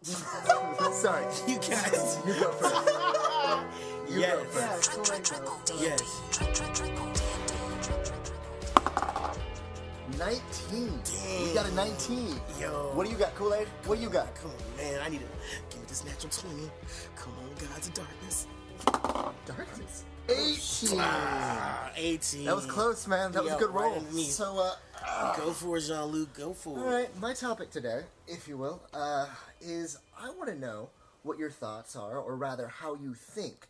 Sorry. You guys. You go first. You Yes. go first. Yes. 19. Dang. We got a 19. Yo. What do you got, Kool-Aid? What do you got? Come on, man. I need to give me this natural 20. Come on, gods of darkness. Darkness. 18. 18. That was close, man. That was a good right roll. underneath. So, Go for it, Jean-Luc. Go for it. all right, my topic today, if you will, is I want to know what your thoughts are, or rather how you think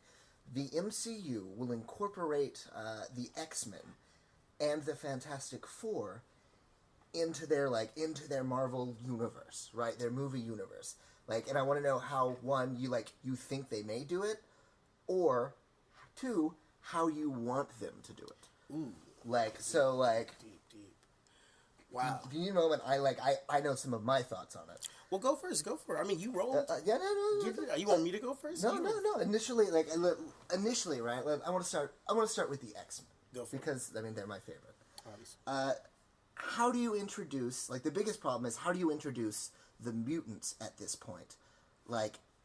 the MCU will incorporate the X-Men and the Fantastic Four into their Marvel universe, right? Their movie universe. And I want to know how, one, you think they may do it, or two, how you want them to do it. Ooh. Deep. Wow. You know, and I know some of my thoughts on it. Well, go first. Go for it. I mean, you rolled. No. You want me to go first? No. Initially, right? I want to start with the X-Men. Go for it. Because they're my favorite. Obviously. How do you introduce? The biggest problem is how do you introduce the mutants at this point,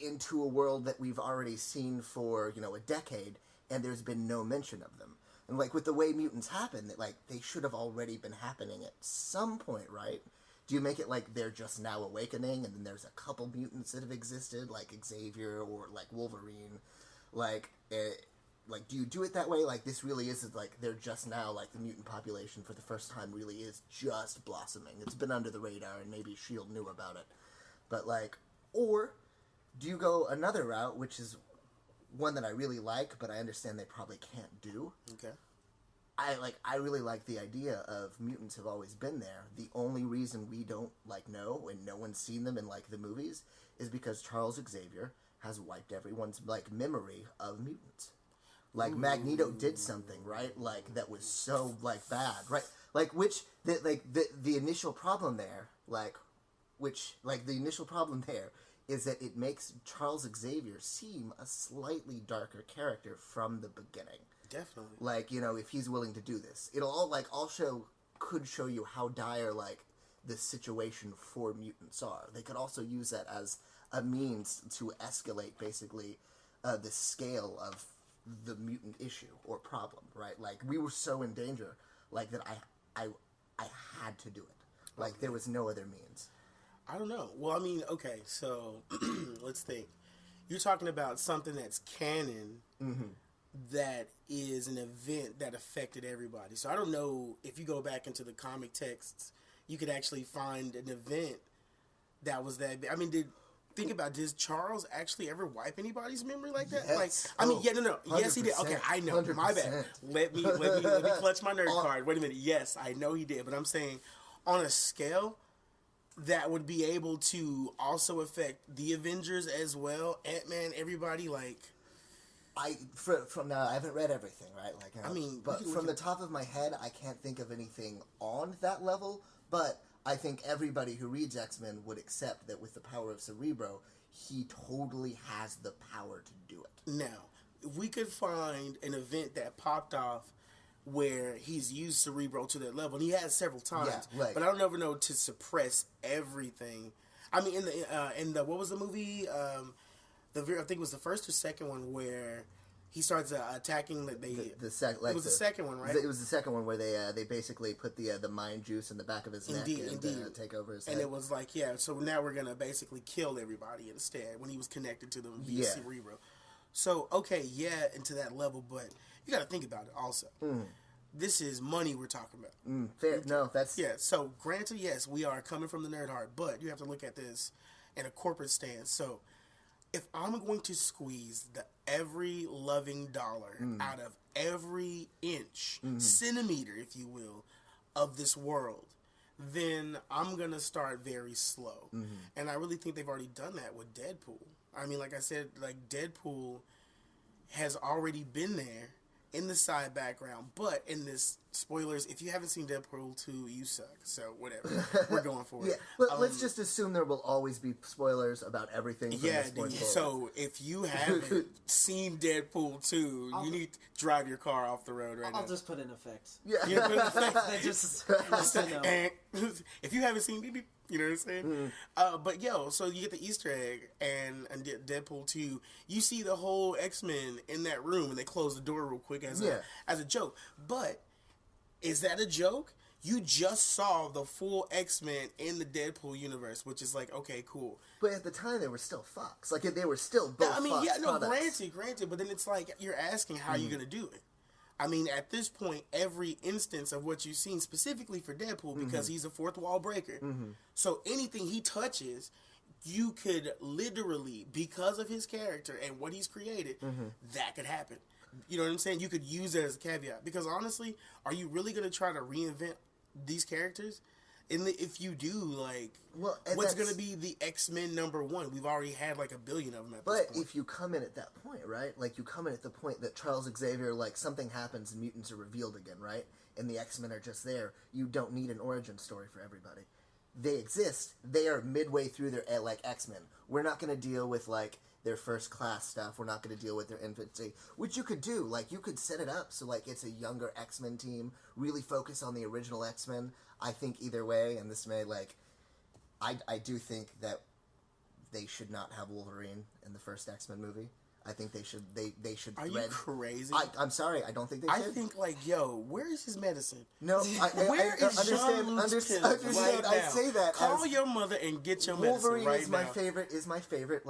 into a world that we've already seen for a decade, and there's been no mention of them. And with the way mutants happen, that they should have already been happening at some point, right? Do you make it they're just now awakening, and then there's a couple mutants that have existed, like Xavier or Wolverine? Do you do it that way? This really is they're just now the mutant population for the first time really is just blossoming. It's been under the radar, and maybe S.H.I.E.L.D. knew about it, but or do you go another route, which is one that I really like, but I understand they probably can't do? Okay. I really like the idea of mutants have always been there. The only reason we don't know and no one's seen them in the movies is because Charles Xavier has wiped everyone's memory of mutants. Magneto did something, right? That was so bad, right? Which the initial problem there, the initial problem there is that it makes Charles Xavier seem a slightly darker character from the beginning. Definitely. If he's willing to do this, it'll could show you how dire the situation for mutants are. They could also use that as a means to escalate basically the scale of the mutant issue or problem, right? We were so in danger, that I had to do it. There was no other means. I don't know. Well, I mean, okay, so let's think. You're talking about something that's canon that is an event that affected everybody. So I don't know if you go back into the comic texts, you could actually find an event that was that. I mean, think about, did Charles actually ever wipe anybody's memory like that? Yes. No. Yes, he did. Okay, I know. 100%. My bad. Let me clutch my nerd card. Wait a minute. Yes, I know he did. But I'm saying, on a scale that would be able to also affect the Avengers as well, Ant-Man, everybody, From now, I haven't read everything, right? But from the top of my head, I can't think of anything on that level. But I think everybody who reads X-Men would accept that with the power of Cerebro, he totally has the power to do it. Now, if we could find an event that popped off where he's used Cerebro to that level, and he has several times, but I don't ever know to suppress everything. I mean, in the what was the movie? I think it was the first or second one where he starts attacking. It was the second one, right? It was the second one where they basically put the mind juice in the back of his neck and take over his head. And it was so now we're gonna basically kill everybody instead when he was connected to them via Cerebro. So into that level, but you got to think about it also. This is money we're talking about. Fair. No, that's... Yeah, so granted, yes, we are coming from the nerd heart, but you have to look at this in a corporate stance. So if I'm going to squeeze every loving dollar out of every inch, centimeter, if you will, of this world, then I'm going to start very slow. And I really think they've already done that with Deadpool. I mean, like I said, Deadpool has already been there in the side background, but in this, spoilers, if you haven't seen Deadpool 2, you suck. So, whatever. We're going for it. Let's just assume there will always be spoilers about everything from this point forward. So, if you haven't seen Deadpool 2, you need to drive your car off the road right now. I'll just put in effects. Yeah. You put in effects? just to know. If you haven't seen, beep, beep. You know what I'm saying? But yo, so you get the Easter egg, and Deadpool 2, you see the whole X-Men in that room, and they close the door real quick as a joke. But is that a joke? You just saw the full X-Men in the Deadpool universe, which is like, okay, cool. But at the time, they were still Fox. Like, they were still both Fox products. Granted, but then it's like, you're asking how you're going to do it. I mean, at this point, every instance of what you've seen, specifically for Deadpool, because he's a fourth wall breaker, so anything he touches, you could literally, because of his character and what he's created, that could happen. You know what I'm saying? You could use it as a caveat. Because honestly, are you really going to try to reinvent these characters? And if you do, like, what's going to be the X-Men #1? We've already had like 1 billion of them at this point. But if you come in at that point, right? Like, you come in at the point that Charles Xavier, like, something happens and mutants are revealed again, right? And the X-Men are just there. You don't need an origin story for everybody. They exist. They are midway through their, like, X-Men. We're not going to deal with, like, their first class stuff. We're not going to deal with their infancy, which you could do. Like, you could set it up so, like, it's a younger X-Men team, really focus on the original X-Men. I think either way, and this may, like, I do think that they should not have Wolverine in the first X-Men movie. I think they should. They should. Are you crazy? I'm sorry. I don't think they should. I think, like, yo, where is his medicine? No, where is Jean-Luc Hester understand. I say that. Call your mother and get your Wolverine medicine right is now. my favorite. Is my favorite.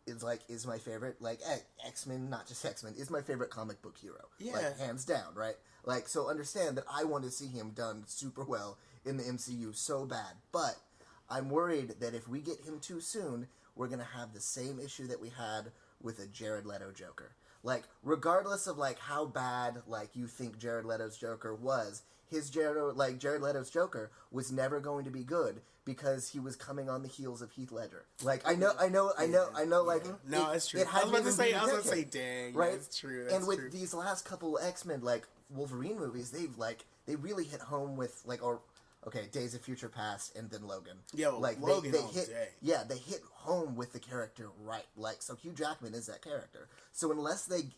Is my favorite. Like, X-Men, not just X-Men. Is my favorite comic book hero. Yeah, like, hands down. Right. Like, so understand that I want to see him done super well in the MCU so bad, but I'm worried that if we get him too soon, we're gonna have the same issue that we had with a Jared Leto Joker. Like, regardless of, like, how bad, like, you think Jared Leto's Joker was, Jared Leto's Joker was never going to be good because he was coming on the heels of Heath Ledger. Like, I know, like... No, it's true. I was about to say, dang, right? That's true, and with these last couple X-Men, like, Wolverine movies, they really hit home with, like, Days of Future Past and then Logan. Yo, like, Logan they all hit, day. Yeah, they hit home with the character right. Like, so Hugh Jackman is that character. So unless they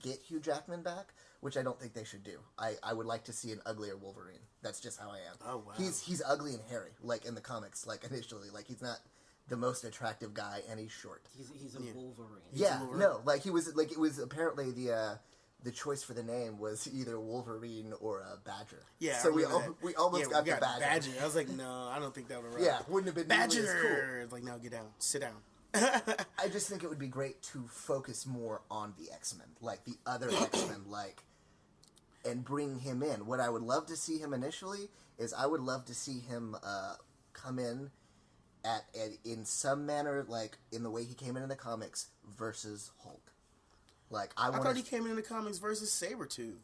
get Hugh Jackman back, which I don't think they should do, I would like to see an uglier Wolverine. That's just how I am. Oh, wow. He's ugly and hairy, like, in the comics, like, initially. Like, he's not the most attractive guy, and he's short. He's a Wolverine. Yeah, no, like, it was apparently the choice for the name was either Wolverine or Badger. Yeah, so we almost got the Badger. I was like, no, I don't think that would have. Yeah, wouldn't have been Badger. Nearly as cool. Like, no, get down, sit down. I just think it would be great to focus more on the X-Men, like the other X-Men, like, and bring him in. What I would love to see him initially is I would love to see him come in in some manner, like in the way he came in the comics versus Hulk. Like, I thought he came in the comics versus Sabretooth.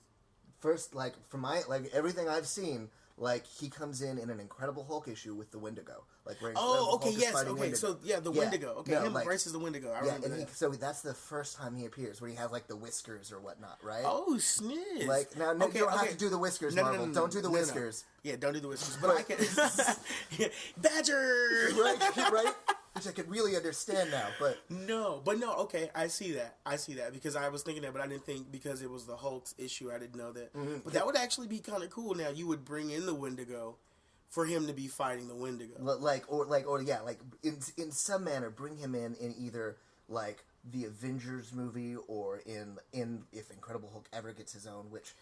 First, like, from everything I've seen, like, he comes in an Incredible Hulk issue with the Wendigo. Like, where okay, Hulk yes, okay, Wendigo. So, yeah, the Wendigo. Okay, him versus the Wendigo. I remember that. So that's the first time he appears, where he has, like, the whiskers or whatnot, right? Oh, sniz. Like, now, you don't have to do the whiskers, Marvel. Don't do the whiskers. No. Yeah, don't do the whiskers. But I can... Badger! right? Which I could really understand now, but... No, okay, I see that, because I was thinking that, but I didn't think, because it was the Hulk's issue, I didn't know that. Mm-hmm. But that would actually be kind of cool. Now, you would bring in the Wendigo for him to be fighting the Wendigo. In some manner, bring him in either, like, the Avengers movie, or in if Incredible Hulk ever gets his own, which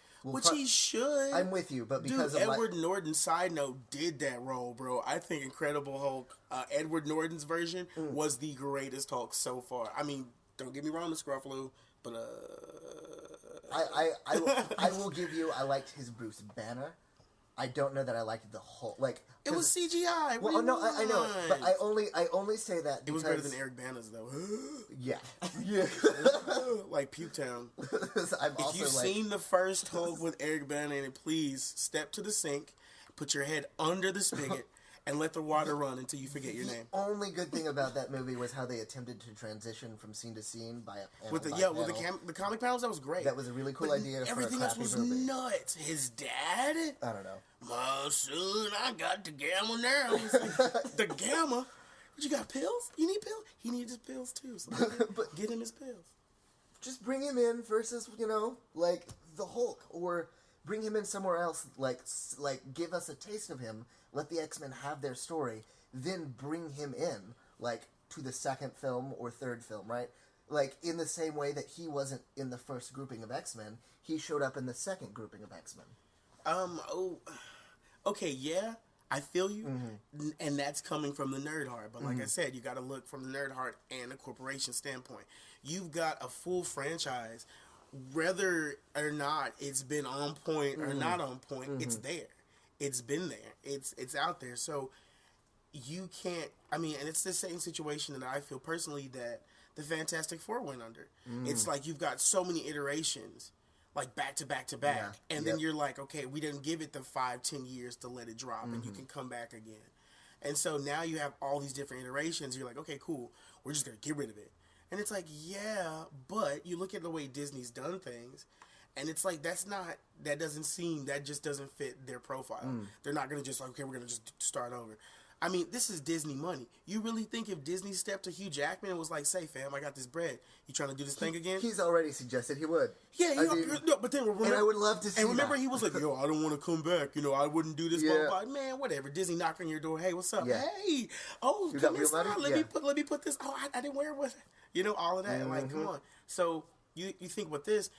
he should. I'm with you, but because of Edward Norton, side note, did that role, bro. I think Incredible Hulk, Edward Norton's version, was the greatest Hulk so far. I mean, don't get me wrong, the Scruffalo, but I will give you, I liked his Bruce Banner. I don't know that I liked the Hulk. Like, it was CGI. Well, no, I know, but I only say that because... It was better than Eric Bana's, though. Yeah. Like Puketown. If you've seen the first Hulk with Eric Bana in it, please step to the sink, put your head under the spigot, and let the water run until you forget your name. The only good thing about that movie was how they attempted to transition from scene to scene by a panel. With the comic panels, that was great. That was a really cool idea. Everything else was nuts. His dad? I don't know. My son, I got the gamma now. Like, the gamma? But you got pills? You need pills? He needs his pills too. So but get him his pills. Just bring him in versus, like the Hulk, or bring him in somewhere else. Like give us a taste of him. Let the X-Men have their story. then bring him in, like, to the second film or third film, right? Like, in the same way that he wasn't in the first grouping of X-Men, he showed up in the second grouping of X-Men. Okay, yeah, I feel you, and that's coming from the nerd heart. But like I said, you got to look from the nerd heart and a corporation standpoint. You've got a full franchise, whether or not it's been on point or not on point. It's there, it's been there, it's out there. So you can't. I mean, and it's the same situation that I feel personally that the Fantastic Four went under. It's like you've got so many iterations, like back to back to back, and then you're like, okay, we didn't give it the 5-10 years to let it drop, and you can come back again. And so now you have all these different iterations. You're like, okay, cool, we're just gonna get rid of it. And it's like, yeah, but you look at the way Disney's done things, and it's like that just doesn't fit their profile. They're not gonna just like, okay, we're gonna just start over. I mean, this is Disney money. You really think if Disney stepped to Hugh Jackman and was like, say, fam, I got this bread. You trying to do this thing again? He's already suggested he would. Yeah, no, but then remember, and I would love to see and remember that. he was like, yo, I don't want to come back. You know, I wouldn't do this. Yeah. Blah, blah. Man, whatever. Disney knocked on your door. Hey, what's up? Yeah. Hey, oh, You come got real inside. money? Let me put this. Oh, I didn't wear it. With, you know, all of that. Like, come on. So you think with this,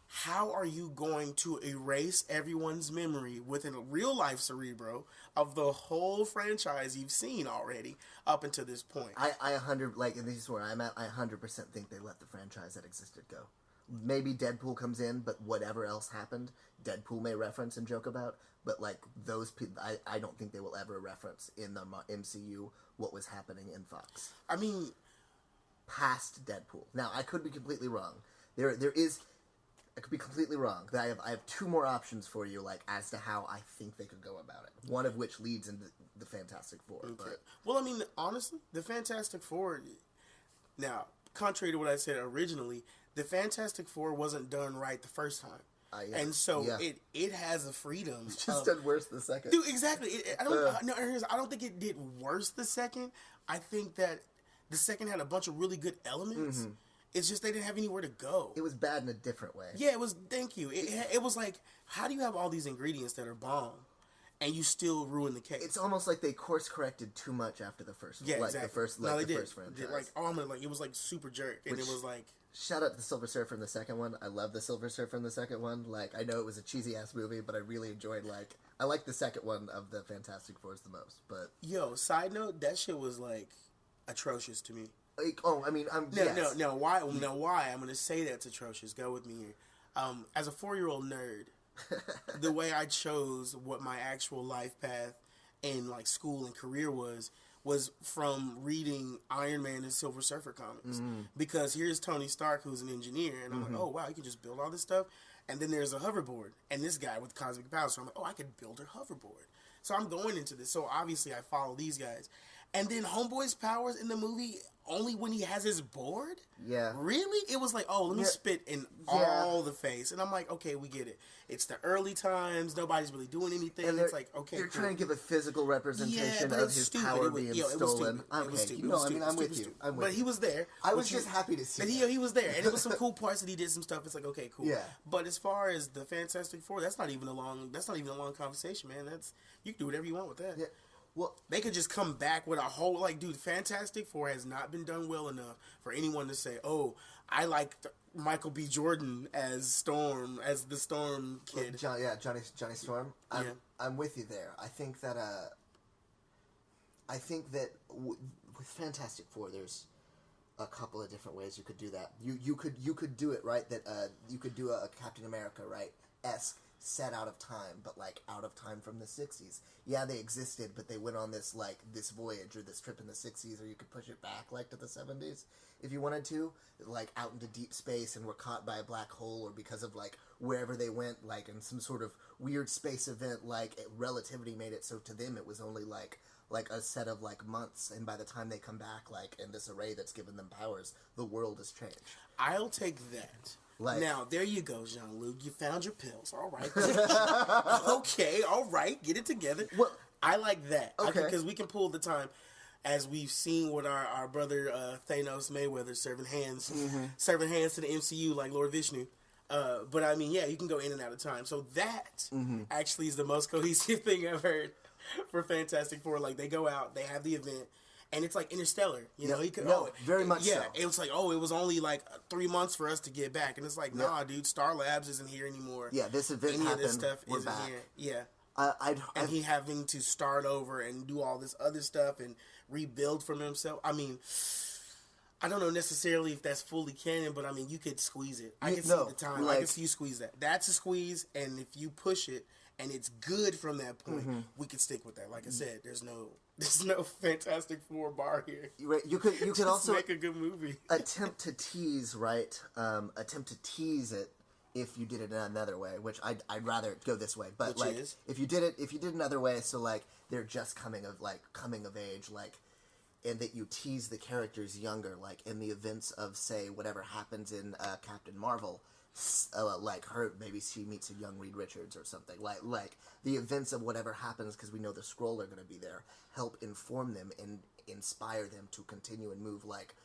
how are you going to erase everyone's memory within a real life Cerebro of the whole franchise you've seen already up until this point? I 100, like, and this is where I'm at, I 100% think they let the franchise that existed go. Maybe Deadpool comes in, but whatever else happened, Deadpool may reference and joke about, but, like, those people, I don't think they will ever reference in the MCU what was happening in Fox. I mean, past Deadpool. Now, I could be completely wrong. I could be completely wrong. I have two more options for you, like, as to how I think they could go about it. One of which leads into the Fantastic Four. okay. But Well, I mean, honestly, the Fantastic Four, now, contrary to what I said originally, the Fantastic Four wasn't done right the first time. Yeah. And so Yeah. it has a freedom. It's just done worse the second. Dude, exactly. I don't think it did worse the second. I think that the second had a bunch of really good elements. It's just they didn't have anywhere to go. It was bad in a different way. Yeah, it was. Thank you. It was like, how do you have all these ingredients that are bomb, and you still ruin the cake? It's almost like they course corrected too much after the first one. Yeah, like exactly. the first, No, like they the did. first franchise. It was like super jerk, and it was like. Shout out to the Silver Surfer in the second one. I love the Silver Surfer in the second one. Like, I know it was a cheesy ass movie, but I really enjoyed, like, I like the second one of the Fantastic Fours the most. But Yo, side note, that shit was like atrocious to me. like, I mean, yes. No. Why? I'm gonna say that's atrocious. Go with me here. As a 4-year-old nerd, the way I chose what my actual life path in like school and career was from reading Iron Man and Silver Surfer comics. Because here's Tony Stark, who's an engineer, and I'm like, oh wow, you can just build all this stuff. And then there's a hoverboard, and this guy with cosmic powers. So I'm like, oh, I could build a hoverboard. So I'm going into this. So obviously I follow these guys. And then Homeboy's powers in the movie, only when he has his board? Yeah. Really? It was like, oh, let me spit in all the face. And I'm like, okay, we get it. It's the early times. Nobody's really doing anything. And it's like, okay, they're cool. trying to give a physical representation but of it's his stupid. power It was- being yo, it was stolen. stupid. It was Okay, stupid. you It know, was I mean, stupid. I'm with Stupid. you. I'm with But you. he was there. I was which just happy to see And that. he was there. And it was some cool parts that he did some stuff. It's like, okay, cool. Yeah. But as far as the Fantastic Four, that's not even a long conversation, man. You can do whatever you want with that. Yeah. Well, They could just come back with a whole, like, dude, Fantastic Four has not been done well enough for anyone to say, oh, I like Michael B. Jordan as the Storm kid. Johnny Storm. I'm with you there. I think that with Fantastic Four, there's a couple of different ways you could do that. You could do it right. That you could do a Captain America esque set out of time, but like out of time from the 60s. Yeah, they existed, but they went on this voyage or this trip in the 60s, or you could push it back like to the 70s if you wanted to, like out into deep space and were caught by a black hole, or because of like wherever they went, like in some sort of weird space event, like relativity made it so to them it was only like a set of like months, and by the time they come back, like in this array that's given them powers, the world has changed. I'll take that. Like, now, there you go, Jean-Luc. You found your pills. All right. Okay, all right. Get it together. Well, I like that. Okay. Because we can pull the time, as we've seen with our brother Thanos Mayweather serving hands to the MCU like Lord Vishnu. But I mean, yeah, you can go in and out of time. So that actually is the most cohesive thing I've heard for Fantastic Four. Like, they go out, they have the event, and it's like Interstellar. You know, he could, very much so. Yeah, it was like, it was only like 3 months for us to get back. And it's like, nah, dude, Star Labs isn't here anymore. Yeah, this event happened. Any of this stuff We're isn't back. here. Yeah. And he having to start over and do all this other stuff and rebuild from himself. I mean, I don't know necessarily if that's fully canon, but I mean, you could squeeze it. I can see the time. Like, I can see you squeeze that. That's a squeeze, and if you push it and it's good from that point, we could stick with that. Like I said, there's no Fantastic Four bar here. You could also make a good movie. attempt to tease it if you did it another way, which I'd rather go this way. But which like is? if you did another way, so like they're just coming of age, like, and that you tease the characters younger, like in the events of, say, whatever happens in Captain Marvel, like her, maybe she meets a young Reed Richards or something, like the events of whatever happens, because we know the Skrull are going to be there, help inform them and inspire them to continue and move like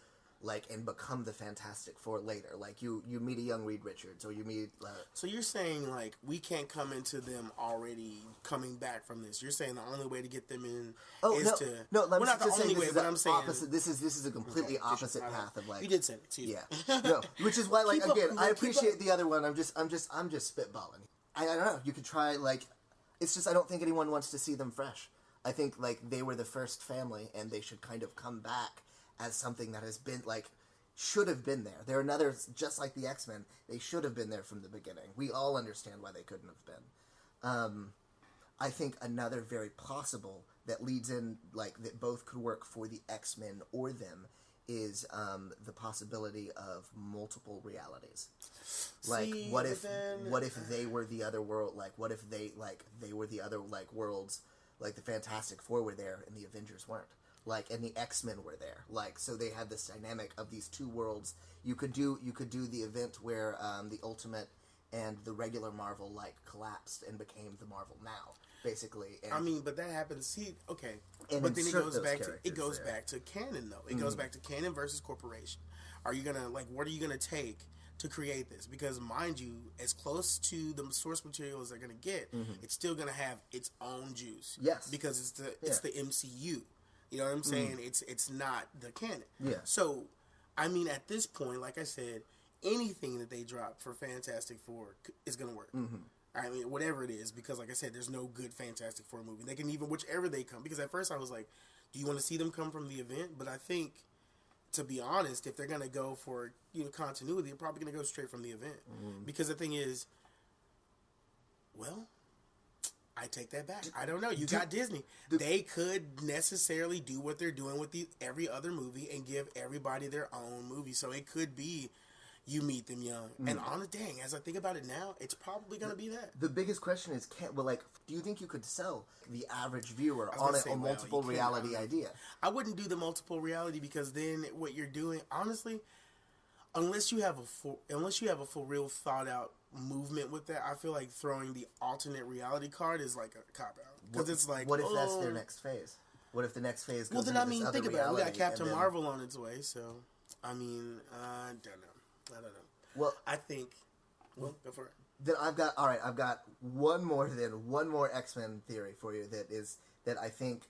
and become the Fantastic Four later. Like you meet a young Reed Richards, or you meet. So you're saying like we can't come into them already coming back from this? You're saying the only way to get them in is to no. Let me not the just say only this way, is but I'm saying opposite. This is a completely opposite path of like. You did say it. Excuse me. No, which is why like Keep up, again I keep appreciate up. the other one. I'm just spitballing. I don't know. You could try like. It's just I don't think anyone wants to see them fresh. I think like they were the first family, and they should kind of come back as something that has been like. Should have been there. They're another, just like the X-Men, they should have been there from the beginning. We all understand why they couldn't have been. I think another very possible that leads in, like, that both could work for the X-Men or them is the possibility of multiple realities. Like, what if they were the other world, like, what if they were the other, like, worlds, like the Fantastic Four were there and the Avengers weren't? Like, and the X-Men were there. Like, so they had this dynamic of these two worlds. You could do the event where the Ultimate and the regular Marvel like collapsed and became the Marvel Now, basically. And I mean, but that happens. See, okay, and but then it goes back to to canon though. It goes back to canon versus corporation. Are you gonna what are you gonna take to create this? Because mind you, as close to the source material as they're gonna get, it's still gonna have its own juice. Yes, because it's the MCU. You know what I'm saying? It's not the canon. Yeah. So, I mean, at this point, like I said, anything that they drop for Fantastic Four is going to work. I mean, whatever it is, because like I said, there's no good Fantastic Four movie. They can even, whichever they come, because at first I was like, do you want to see them come from the event? But I think, to be honest, if they're going to go for, continuity, they're probably going to go straight from the event. Because the thing is, well, I take that back. I don't know. You got Disney. They could necessarily do what they're doing with every other movie and give everybody their own movie. So it could be you meet them young. And dang, as I think about it now, it's probably going to be that. The biggest question is, do you think you could sell the average viewer on a multiple reality idea? I wouldn't do the multiple reality, because then what you're doing, honestly, unless you have a real thought out movement with that, I feel like throwing the alternate reality card is like a cop out, because it's like, what if that's their next phase? What if the next phase goes then into I mean, this think other about it. We got reality, Captain and then... Marvel on its way, so I mean, I don't know. Well, I think. Well, go for it. Then I've got one more X-Men theory for you that I think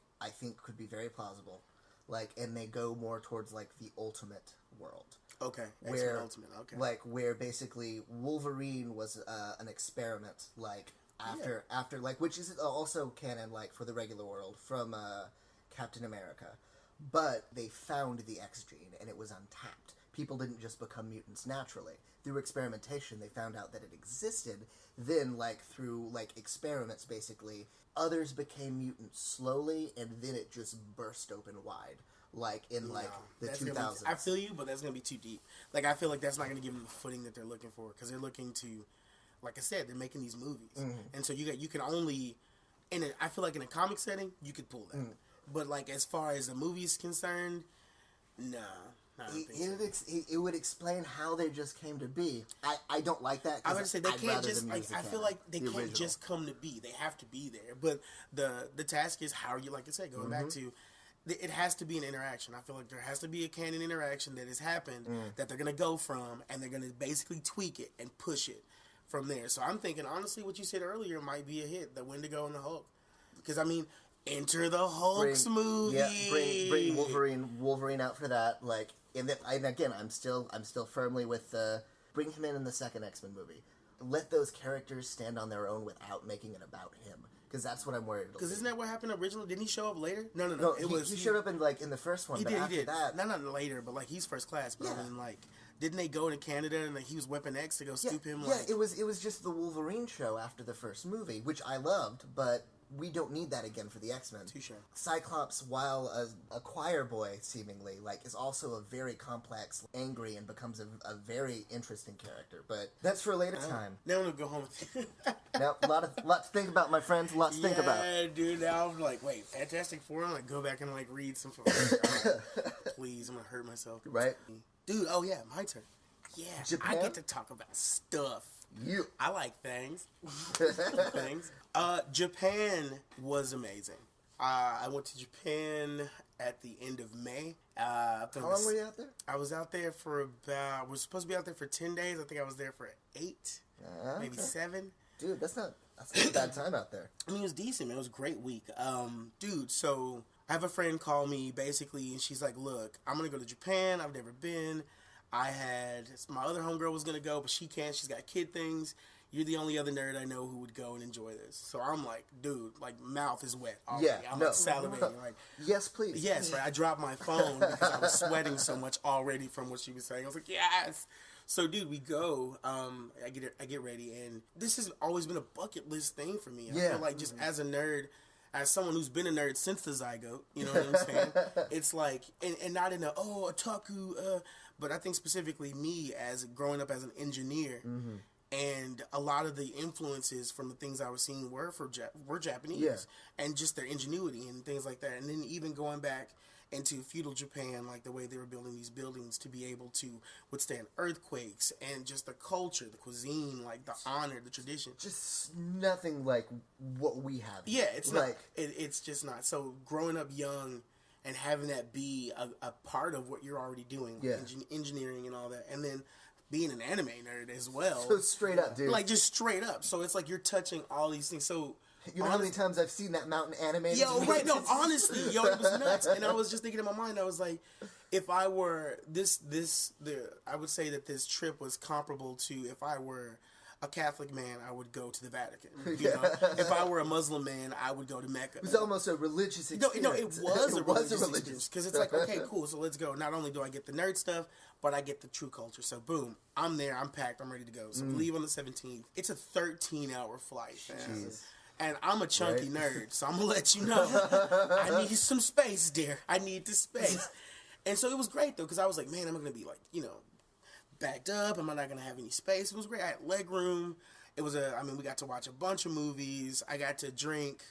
could be very plausible, like, and they go more towards like the Ultimate world. Okay, where Ultimate. Okay, like where basically Wolverine was an experiment, like after like, which is also canon like for the regular world from Captain America, but they found the X gene and it was untapped. People didn't just become mutants naturally. Through experimentation, they found out that it existed. Then, like, through, like, experiments, basically, others became mutants slowly, and then it just burst open wide. Like, in, the 2000s. I feel you, but that's going to be too deep. Like, I feel like that's not going to give them the footing that they're looking for, because they're looking to, like I said, they're making these movies. And so you can only, I feel like in a comic setting, you could pull that. But, like, as far as the movie's concerned, nah. It would explain how they just came to be. I don't like that. I would say they can't just like. I feel like they can't just come to be. They have to be there. But the task is how you, like I said, going back to, it has to be an interaction. I feel like there has to be a canon interaction that has happened that they're gonna go from, and they're gonna basically tweak it and push it from there. So I'm thinking, honestly, what you said earlier might be a hit. The Wendigo and the Hulk, because I mean, Enter the Hulk's movie. Yeah, bring Wolverine out for that. Like, and again, I'm still firmly with bring him in the second X-Men movie. Let those characters stand on their own without making it about him. Because that's what I'm worried about. Because isn't that what happened originally? Didn't he show up later? No. He showed up in the first one. He but did. after that, not later, but like he's first class. But Yeah. I mean, like, didn't they go to Canada and like, he was Weapon X to go scoop him? Yeah, Like, it was just the Wolverine show after the first movie, which I loved, but we don't need that again for the X-Men. Touche. Cyclops, while a choir boy, seemingly, like, is also a very complex, angry, and becomes a very interesting character. But that's for a later time. Now I'm gonna go home with you. Now, a lot to think about, my friends. A lot to think about. Yeah, dude. Now I'm like, wait, Fantastic Four? I'm like, go back and like read some. Please, I'm gonna hurt myself. Right? Dude. Oh yeah, my turn. Yeah, Japan? I get to talk about stuff. I like things. Japan was amazing. I went to Japan at the end of May. How long were you out there? I was out there for about. We were supposed to be out there for 10 days. I think I was there for 8, maybe 7. Dude, that's not a bad time out there. I mean, it was decent, man. It was a great week. Dude, so I have a friend call me basically, and she's like, "Look, I'm gonna go to Japan. I've never been. My other homegirl was gonna go, but she can't. She's got kid things. You're the only other nerd I know who would go and enjoy this." So I'm like, dude, like, mouth is wet already. Yeah, I'm like salivating. Like, yes, please. yes, right. I dropped my phone because I was sweating so much already from what she was saying. I was like, yes. So, dude, we go. I get ready, and this has always been a bucket list thing for me. I feel like just as a nerd, as someone who's been a nerd since the zygote, you know what I'm saying? It's like, and not in otaku, but I think specifically me as growing up as an engineer, and a lot of the influences from the things I was seeing were Japanese, and just their ingenuity and things like that. And then even going back into feudal Japan, like the way they were building these buildings to be able to withstand earthquakes, and just the culture, the cuisine, like the honor, the tradition. Just nothing like what we have. Yeah, it's like, not. It's just not. So growing up young and having that be a part of what you're already doing, engineering and all that, and then being an anime nerd as well. So straight up, dude. Like, just straight up. So it's like you're touching all these things. So you know how many times I've seen that mountain animated? Yo, right, no, honestly, it was nuts. And I was just thinking in my mind, I was like, if I were I would say that this trip was comparable to if I were a Catholic man, I would go to the Vatican. You know? If I were a Muslim man, I would go to Mecca. It was almost a religious experience. No, it was a religious experience. Because it's like, okay, cool, so let's go. Not only do I get the nerd stuff, but I get the true culture. So, boom, I'm there, I'm packed, I'm ready to go. So we leave on the 17th. It's a 13-hour flight, man. Jeez. And I'm a chunky nerd, so I'm going to let you know. I need some space, dear. I need the space. And so it was great, though, because I was like, man, I'm going to be, like, you know, backed up. Am I not going to have any space? It was great. I had leg room. It was we got to watch a bunch of movies. I got to drink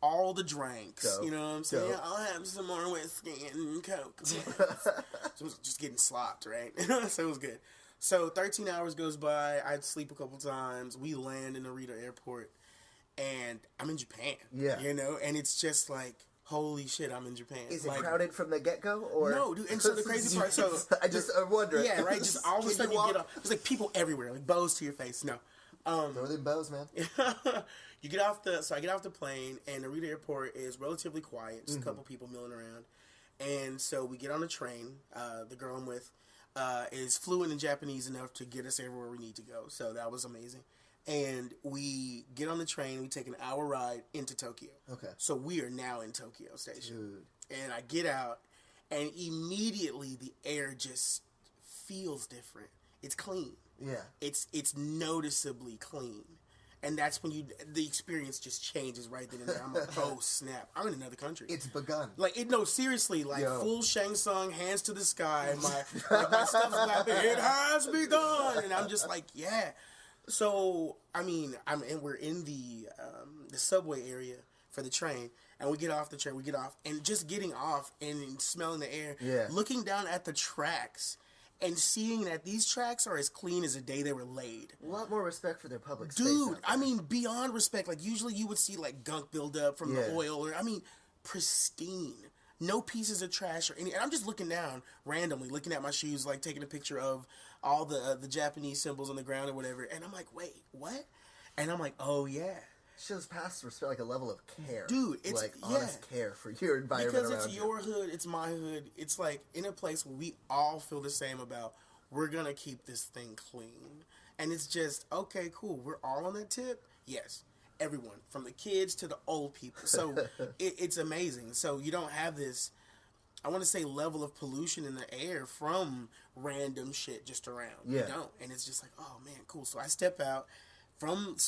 all the drinks. Dope. You know what I'm saying? Dope. I'll have some more whiskey and Coke. So it was just getting slopped, right? So it was good. So 13 hours goes by. I'd sleep a couple times. We land in Narita Airport. And I'm in Japan. Yeah. You know? And it's just like, holy shit, I'm in Japan. Is it crowded from the get-go? Or no, dude. And so the crazy part, I wonder. Yeah, right? Just all of a sudden you get off. There's like people everywhere, like bows to your face. No. Throw them bows, man. I get off the plane, and Narita Airport is relatively quiet. Just a couple people milling around. And so we get on the train. The girl I'm with is fluent in Japanese enough to get us everywhere we need to go. So that was amazing. And we get on the train. We take an hour ride into Tokyo. Okay. So we are now in Tokyo Station. Dude. And I get out, and immediately the air just feels different. It's clean. Yeah. It's noticeably clean. And that's when the experience just changes right then and there. I'm like, oh, snap. I'm in another country. It's begun. Like, seriously, like, full Shang Tsung, hands to the sky. My stuff's clapping. It has begun. And I'm just like, yeah. So, we're in the subway area for the train, and we get off the train, and just getting off and smelling the air, looking down at the tracks, and seeing that these tracks are as clean as the day they were laid. A lot more respect for their public space. Dude, beyond respect. Like, usually you would see, like, gunk build up from the oil, or, pristine. No pieces of trash or any. And I'm just looking down randomly, looking at my shoes, like taking a picture of all the Japanese symbols on the ground or whatever. And I'm like, wait, what? And I'm like, oh yeah. shows past respect, like a level of care, dude. It's like honest care for your environment because around it's your hood, it's my hood. It's like in a place where we all feel the same about. We're gonna keep this thing clean, and it's just okay, cool. We're all on that tip. Yes, everyone from the kids to the old people. So it's amazing. So you don't have this. I want to say level of pollution in the air from random shit just around. Yeah. You don't. And it's just like, oh man, cool. So I step out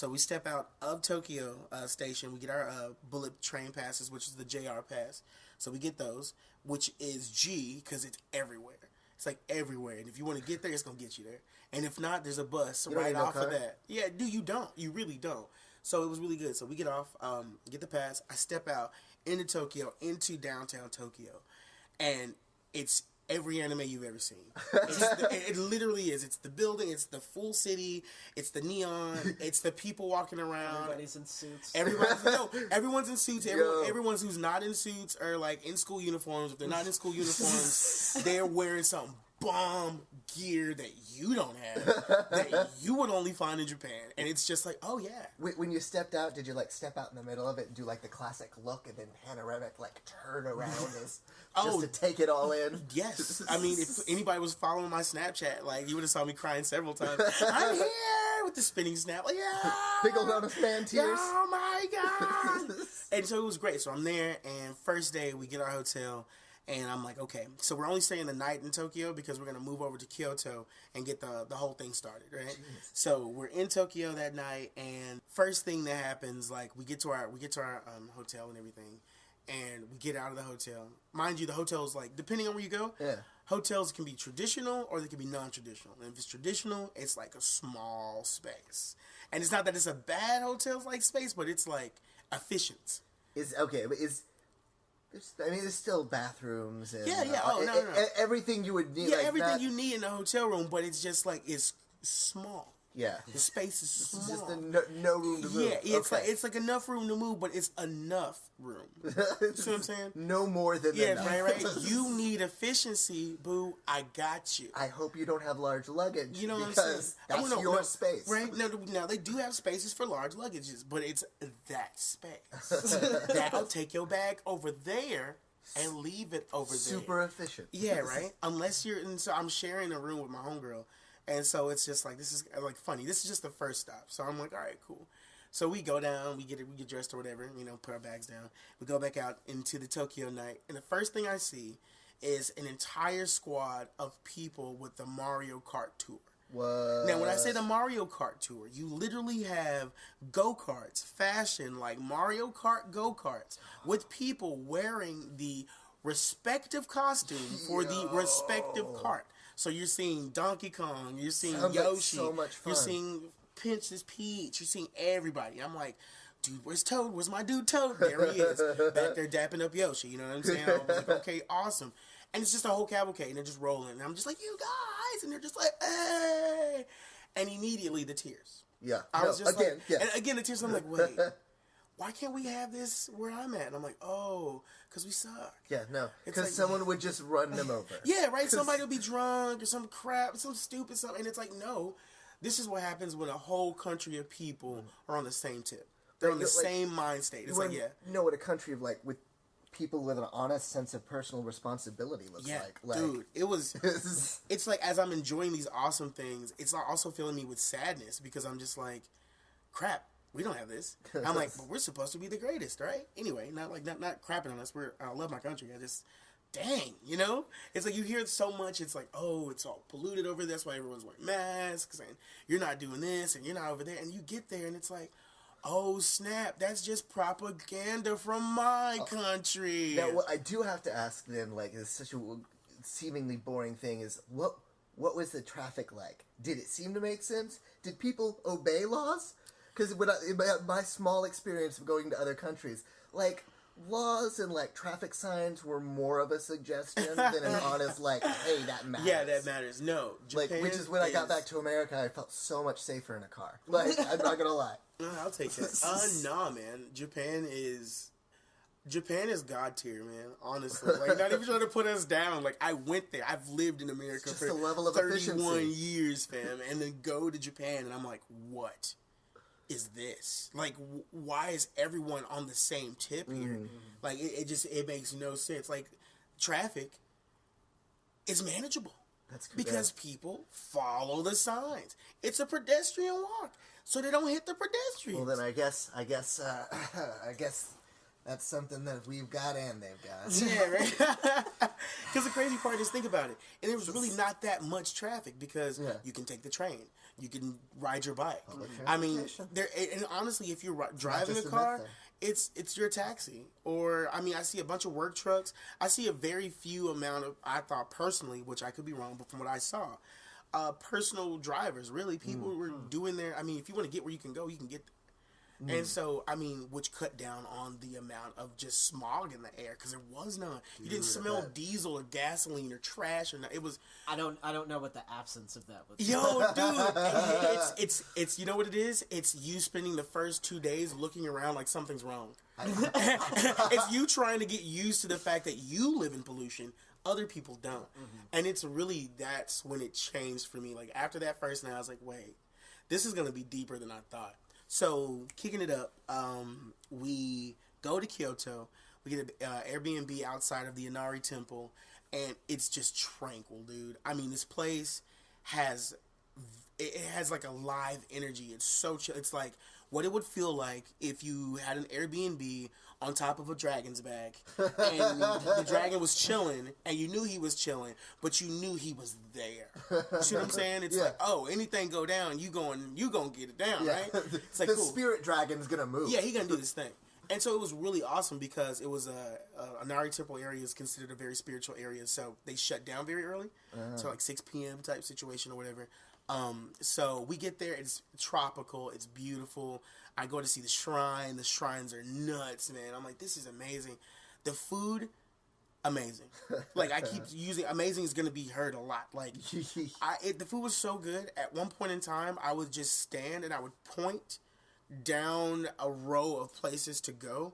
we step out of Tokyo Station. We get our bullet train passes, which is the JR pass. So we get those, which is G because it's everywhere. It's like everywhere. And if you want to get there, it's going to get you there. And if not, there's a bus right off of that. Yeah, dude, you don't. You really don't. So it was really good. So we get off, get the pass. I step out into Tokyo, into downtown Tokyo. And it's every anime you've ever seen. It literally is. It's the building. It's the full city. It's the neon. It's the people walking around. Everybody's in suits. Everyone's in suits. Everyone who's not in suits are like in school uniforms. If they're not in school uniforms, they're wearing some bomb gear that you don't have, that you would only find in Japan. And it's just like, oh yeah. When you stepped out, did you like step out in the middle of it and do like the classic look and then panoramic like turn around just to take it all in? Yes. I mean, if anybody was following my Snapchat, like you would have saw me crying several times. I'm here with the spinning snap. Like, yeah. Big old honest man tears. Oh my God. And so it was great. So I'm there, and first day we get our hotel. And I'm like, okay, so we're only staying the night in Tokyo because we're going to move over to Kyoto and get the whole thing started, right? Jeez. So we're in Tokyo that night, and first thing that happens, like we get to our hotel and everything, and we get out of the hotel. Mind you, the hotel's like, depending on where you go, hotels can be traditional or they can be non-traditional. And if it's traditional, it's like a small space. And it's not that it's a bad hotel-like space, but it's like efficient. There's still bathrooms and no. Everything you would need. Yeah, like everything that. you need in a hotel room, but it's just like it's small. Yeah, the space is small. It's just no room to move. Yeah, it's like enough room to move, but it's enough room. You see what I'm saying? No more than enough. right. You need efficiency, boo. I got you. I hope you don't have large luggage. You know what I'm saying? That's your space, right? No, they do have spaces for large luggages, but it's that space that'll take your bag over there and leave it over there. Super efficient. Yeah, right. Unless you're, and so I'm sharing a room with my homegirl. And so it's just like, this is like funny. This is just the first stop. So I'm like, all right, cool. So we go down, we get dressed or whatever, put our bags down. We go back out into the Tokyo night. And the first thing I see is an entire squad of people with the Mario Kart tour. What? Now, when I say the Mario Kart tour, you literally have go-karts fashioned like Mario Kart go-karts with people wearing the respective costume for the respective kart. So you're seeing Donkey Kong, you're seeing Yoshi, so much fun. You're seeing Princess Peach, you're seeing everybody. I'm like, dude, where's Toad? Where's my dude Toad? There he is, back there dapping up Yoshi. You know what I'm saying? I was like, okay, awesome. And it's just a whole cavalcade, and they're just rolling. And I'm just like, you guys, and they're just like, hey. And immediately the tears. Yeah. I was just and again the tears. I'm like, wait. Why can't we have this where I'm at? And I'm like, oh, because we suck. Yeah, no. Because someone would just run them over. Yeah, right? Somebody will be drunk or some crap, some stupid something. And it's like, no, this is what happens when a whole country of people are on the same tip. They're on the same mind state. It's like, yeah. You know what a country of, like, with people with an honest sense of personal responsibility looks like. Dude, it was, it's like, as I'm enjoying these awesome things, it's also filling me with sadness because I'm just like, crap. We don't have this. I'm like, but we're supposed to be the greatest, right? Anyway, not crapping on us. I love my country. I just, dang, It's like you hear it so much. It's like, oh, it's all polluted over there. That's why everyone's wearing masks and you're not doing this and you're not over there. And you get there and it's like, oh snap, that's just propaganda from my country. Now, what I do have to ask then, like, it's such a seemingly boring thing, is what was the traffic like? Did it seem to make sense? Did people obey laws? Because in my small experience of going to other countries, like, laws and, like, traffic signs were more of a suggestion than an honest, like, hey, that matters. Yeah, that matters. No. Japan which is when I got back to America, I felt so much safer in a car. Like, I'm not going to lie. No, I'll take that. Nah, man. Japan is God tier, man. Honestly, like, not even trying to put us down. Like, I went there. I've lived in America for a level of 31 efficiency. years, fam, and then go to Japan, and I'm like, what? is this? Like, why is everyone on the same tip here? Like, it makes no sense. Like, traffic is manageable. That's good. Because people follow the signs. It's a pedestrian walk, so they don't hit the pedestrians. Well, then I guess that's something that we've got and they've got. Yeah, right? Because the crazy part is, think about it. And there was really not that much traffic because you can take the train. You can ride your bike. I mean, and honestly, if you're driving a car, it's your taxi. Or, I mean, I see a bunch of work trucks. I see a very few amount of, I thought personally, which I could be wrong, but from what I saw, personal drivers, really. People were doing their, I mean, if you want to get where you can go, you can get there. And so, I mean, which cut down on the amount of just smog in the air because there was none. You didn't smell diesel or gasoline or trash or nothing. It was. I don't know what the absence of that was. Yo, dude, it's you know what it is? It's you spending the first 2 days looking around like something's wrong. It's you trying to get used to the fact that you live in pollution. Other people don't, and it's really that's when it changed for me. Like after that first night, I was like, wait, this is gonna be deeper than I thought. So, kicking it up, we go to Kyoto. We get an Airbnb outside of the Inari Temple, and it's just tranquil, dude. I mean, this place has like a live energy. It's so chill. It's like what it would feel like if you had an Airbnb on top of a dragon's back, and the dragon was chilling, and you knew he was chilling, but you knew he was there. You see what I'm saying? It's like, oh, anything go down, you gonna get it down, right? It's like the cool. spirit dragon's gonna move. Yeah, he gonna do this thing. And so it was really awesome because it was Inari Temple area is considered a very spiritual area, so they shut down very early, so like 6 p.m. type situation or whatever. So we get there, it's tropical, it's beautiful. I go to see the shrine. The shrines are nuts, man. I'm like, this is amazing. The food, amazing. Like, I keep using, amazing is going to be heard a lot. Like, the food was so good. At one point in time, I would just stand and I would point down a row of places to go,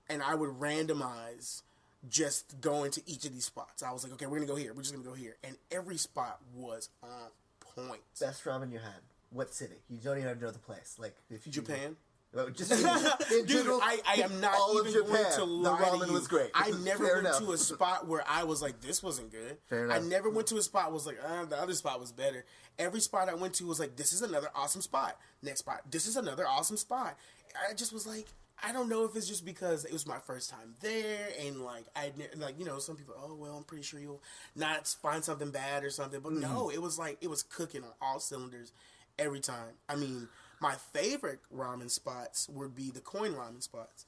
and I would randomize just going to each of these spots. I was like, okay, we're going to go here. We're just going to go here. And every spot was on point. Best ramen you had. What city? You don't even know the place. Like if you Japan. Just in Dude, general, I am not even going to lie the ramen to you. was great. I never Fair went enough. to a spot where I was like, this wasn't good. Fair enough. I never went to a spot was like, the other spot was better. Every spot I went to was like, this is another awesome spot. Next spot, this is another awesome spot. I just was like, I don't know if it's just because it was my first time there, and like some people, oh well, I'm pretty sure you'll not find something bad or something, but no, it was like it was cooking on all cylinders every time. I mean, my favorite ramen spots would be the coin ramen spots.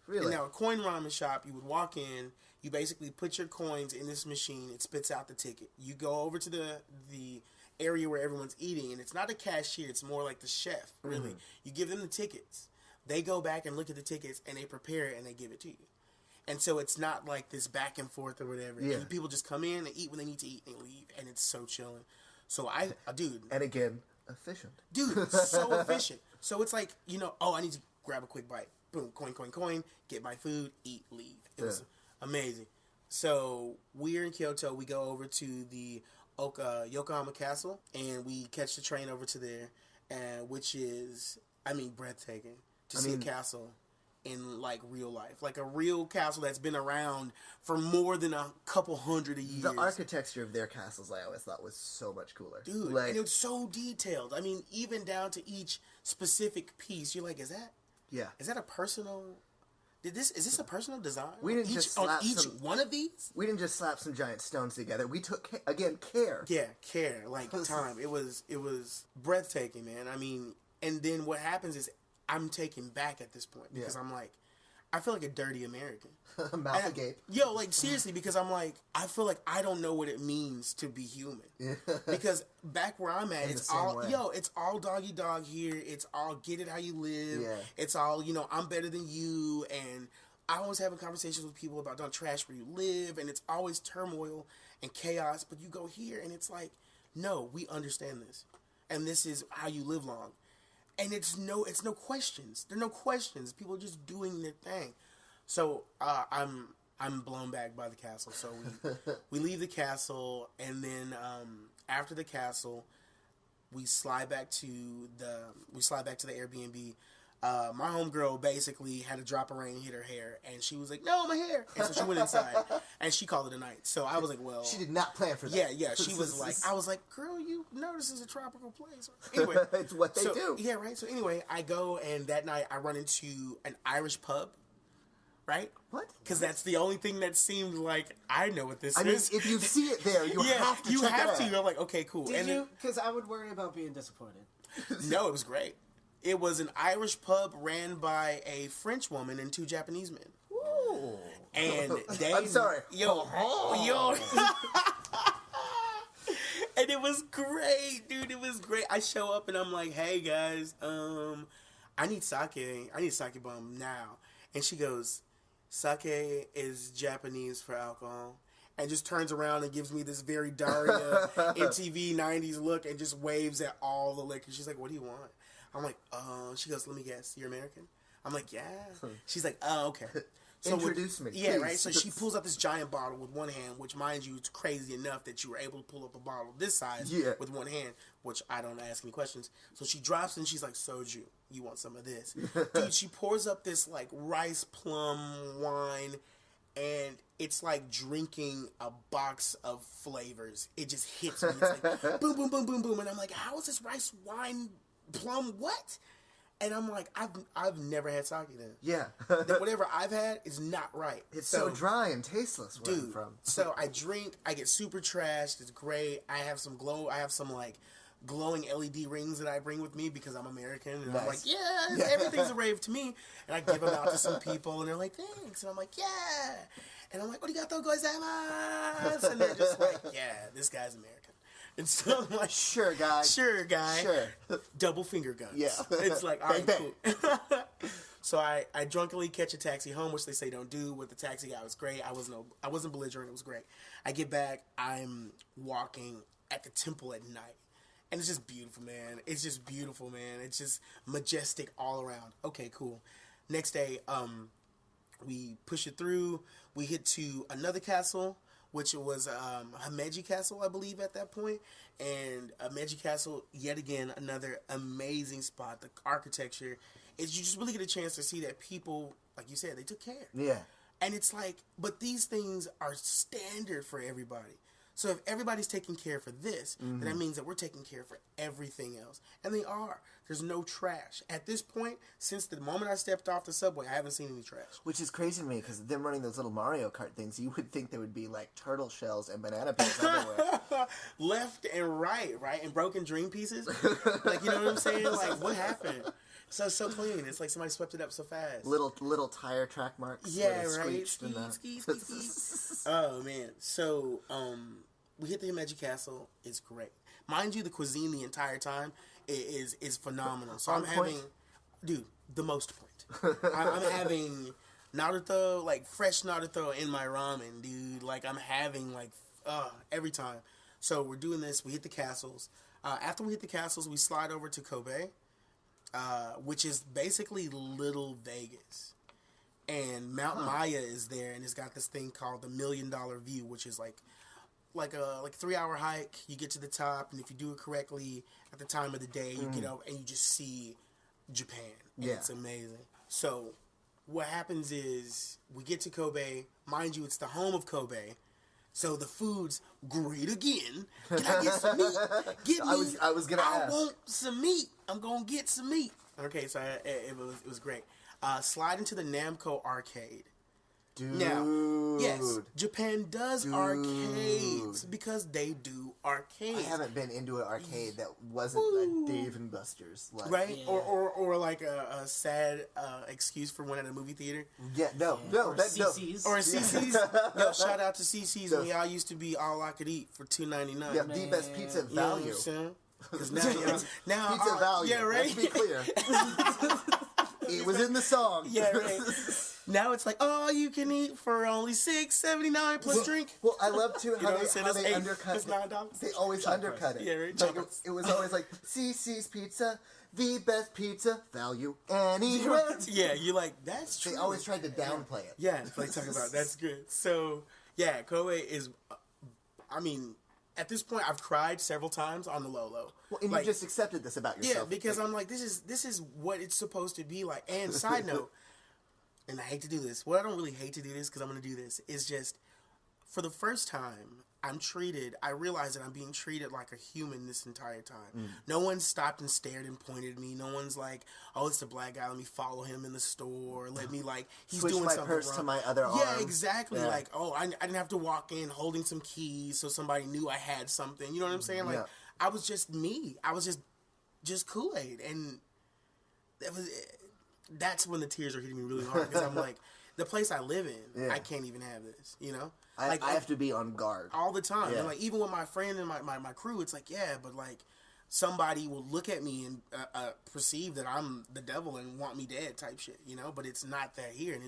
Really? And now a coin ramen shop, you would walk in, you basically put your coins in this machine, it spits out the ticket. You go over to the area where everyone's eating, and it's not a cashier, it's more like the chef, really. You give them the tickets. They go back and look at the tickets, and they prepare it, and they give it to you. And so it's not like this back and forth or whatever. Yeah. And people just come in and eat when they need to eat and leave, and it's so chilling. So dude. And again, efficient. Dude, so efficient. So it's like, I need to grab a quick bite. Boom, coin, get my food, eat, leave. It was amazing. So we're in Kyoto. We go over to the Yokohama Castle, and we catch the train over to there, which is, breathtaking to see a castle in like real life, like a real castle that's been around for more than a couple hundred of years. The architecture of their castles, I always thought, was so much cooler, dude. Like, and it was so detailed. I mean, even down to each specific piece. You're like, is that a personal? Is this a personal design? We didn't just slap one of these. We didn't just slap some giant stones together. We took care. Yeah, care, like time. It was breathtaking, man. I mean, and then what happens is I'm taken back at this point because I'm like, I feel like a dirty American. Mouth agape. Yo, like seriously, because I'm like, I feel like I don't know what it means to be human. Because back where I'm at, it's all doggy dog here. It's all get it how you live. Yeah. It's all, I'm better than you. And I always having conversations with people about don't trash where you live. And it's always turmoil and chaos. But you go here and it's like, no, we understand this. And this is how you live long. And it's no questions. There are no questions. People are just doing their thing. So I'm blown back by the castle. So we leave the castle, and then after the castle, we slide back to the Airbnb. My homegirl basically had a drop of rain hit her hair, and she was like, "No, my hair!" And so she went inside, and she called it a night. So I was like, "Well, she did not plan for that." Yeah. She was like, "I was like, girl, you know this is a tropical place." Anyway, it's what they do. Yeah, right. So anyway, I go, and that night I run into an Irish pub. Right? What? Because that's the only thing that seemed like I know what this I mean, is. if you see it there, you have to check it out. You're like, okay, cool. Did you? Because I would worry about being disappointed. No, it was great. It was an Irish pub ran by a French woman and 2 Japanese men. Ooh. And they... I'm sorry. Yo. And it was great, dude. It was great. I show up and I'm like, hey, guys, I need sake. I need sake bomb now. And she goes, sake is Japanese for alcohol. And just turns around and gives me this very Daria MTV 90s look and just waves at all the liquor. She's like, what do you want? I'm like, she goes, let me guess, you're American? I'm like, yeah. She's like, oh, okay. So Introduce me, yeah, please. right? So she pulls out this giant bottle with one hand, which, mind you, it's crazy enough that you were able to pull up a bottle this size with one hand, which I don't ask any questions. So she drops and she's like, soju, you want some of this? Dude, she pours up this, like, rice plum wine, and it's like drinking a box of flavors. It just hits me. It's like, boom, boom, boom, boom, boom. And I'm like, how is this rice wine plum what? And I'm like, I've never had sake then. Yeah. Whatever I've had is not right. It's so dry and tasteless where I'm from. So I drink, I get super trashed, it's great. I have some like glowing LED rings that I bring with me because I'm American. And I'm like, yeah, everything's a rave to me. And I give them out to some people and they're like, thanks. And I'm like, yeah. And I'm like, arigatou gozaimasu. And they're just like, yeah, this guy's American. And so I'm like, sure, guy. Sure, guy. Sure. Double finger guns. Yeah. It's like, all right, bang, cool. So I drunkenly catch a taxi home, which they say don't do. With the taxi guy, it was great. I wasn't belligerent. It was great. I get back. I'm walking at the temple at night. And it's just beautiful, man. It's just beautiful, man. It's just majestic all around. Okay, cool. Next day, we push it through. We hit to another castle, which was Himeji Castle, I believe, at that point. And Himeji Castle, yet again, another amazing spot. The architecture is, you just really get a chance to see that people, like you said, they took care. Yeah. And it's like, but these things are standard for everybody. So if everybody's taking care for this, then that means that we're taking care for everything else. And they are. There's no trash. At this point, since the moment I stepped off the subway, I haven't seen any trash. Which is crazy to me, because them running those little Mario Kart things, you would think there would be, like, turtle shells and banana peels everywhere. Left and right? And broken dream pieces? Like, you know what I'm saying? Like, what happened? So clean. It's like somebody swept it up so fast. Little tire track marks. Yeah, right. Ski. Oh, man. So, we hit the Himeji Castle. It's great. Mind you, the cuisine the entire time is phenomenal. So I'm having, dude, the most point. I'm having Naruto, like fresh Naruto in my ramen, dude. Like I'm having like every time. So we're doing this. We hit the castles. After we hit the castles, we slide over to Kobe, which is basically Little Vegas. And Mount Maya is there, and it's got this thing called the $1 Million View, which is like a 3-hour hike. You get to the top, and if you do it correctly at the time of the day, you get up and you just see Japan. And it's amazing. So what happens is we get to Kobe. Mind you, it's the home of Kobe. So the food's great again. Can I get some meat? Get me. I was gonna ask. I want some meat. I'm gonna get some meat. Okay, so it was great. Slide into the Namco arcade. Dude. Now, yes, Japan does arcades because they do arcades. I haven't been into an arcade that wasn't a Dave and Buster's. Like, right? Yeah. Or like a sad excuse for one at a movie theater. Yeah, no. Or CC's. Or CC's. Yo, shout out to CC's when y'all used to be all I could eat for $2.99. Yeah, the best pizza value. You know what I'm saying? Because now pizza value. Yeah, right? Let's be clear. It was in the song. Yeah, right. Now it's like, oh, you can eat for only $6.79 plus drink. Well, I love too how how they undercut it. $9. They always undercut it. Yeah, right. Like it was always like CC's Pizza, the best pizza value anywhere. Yeah, you're like, that's true. They always tried to downplay it. Yeah, like talking about that's good. So yeah, Kobe is, I mean, at this point, I've cried several times on the low. Well, and like, you just accepted this about yourself. Yeah, because I'm like, this is what it's supposed to be like. And side note, and I hate to do this. Well, I don't really hate to do this because I'm going to do this. It's just, for the first time, I realize that I'm being treated like a human this entire time. No one stopped and stared and pointed at me. No one's like, oh, it's the black guy. Let me follow him in the store. Let me, like, he's Switch doing my something purse wrong. to my other arm. Yeah, exactly. Yeah. Like, oh, I didn't have to walk in holding some keys so somebody knew I had something. You know what I'm saying? Like, Yeah. I was just me. I was just Kool-Aid. And that's when the tears are hitting me really hard. Because I'm like, the place I live in, Yeah. I can't even have this, you know? I have to be on guard. All the time. Yeah. And, like, even with my friend and my crew, it's like, yeah, but, like, somebody will look at me and perceive that I'm the devil and want me dead type shit, you know? But it's not that here. And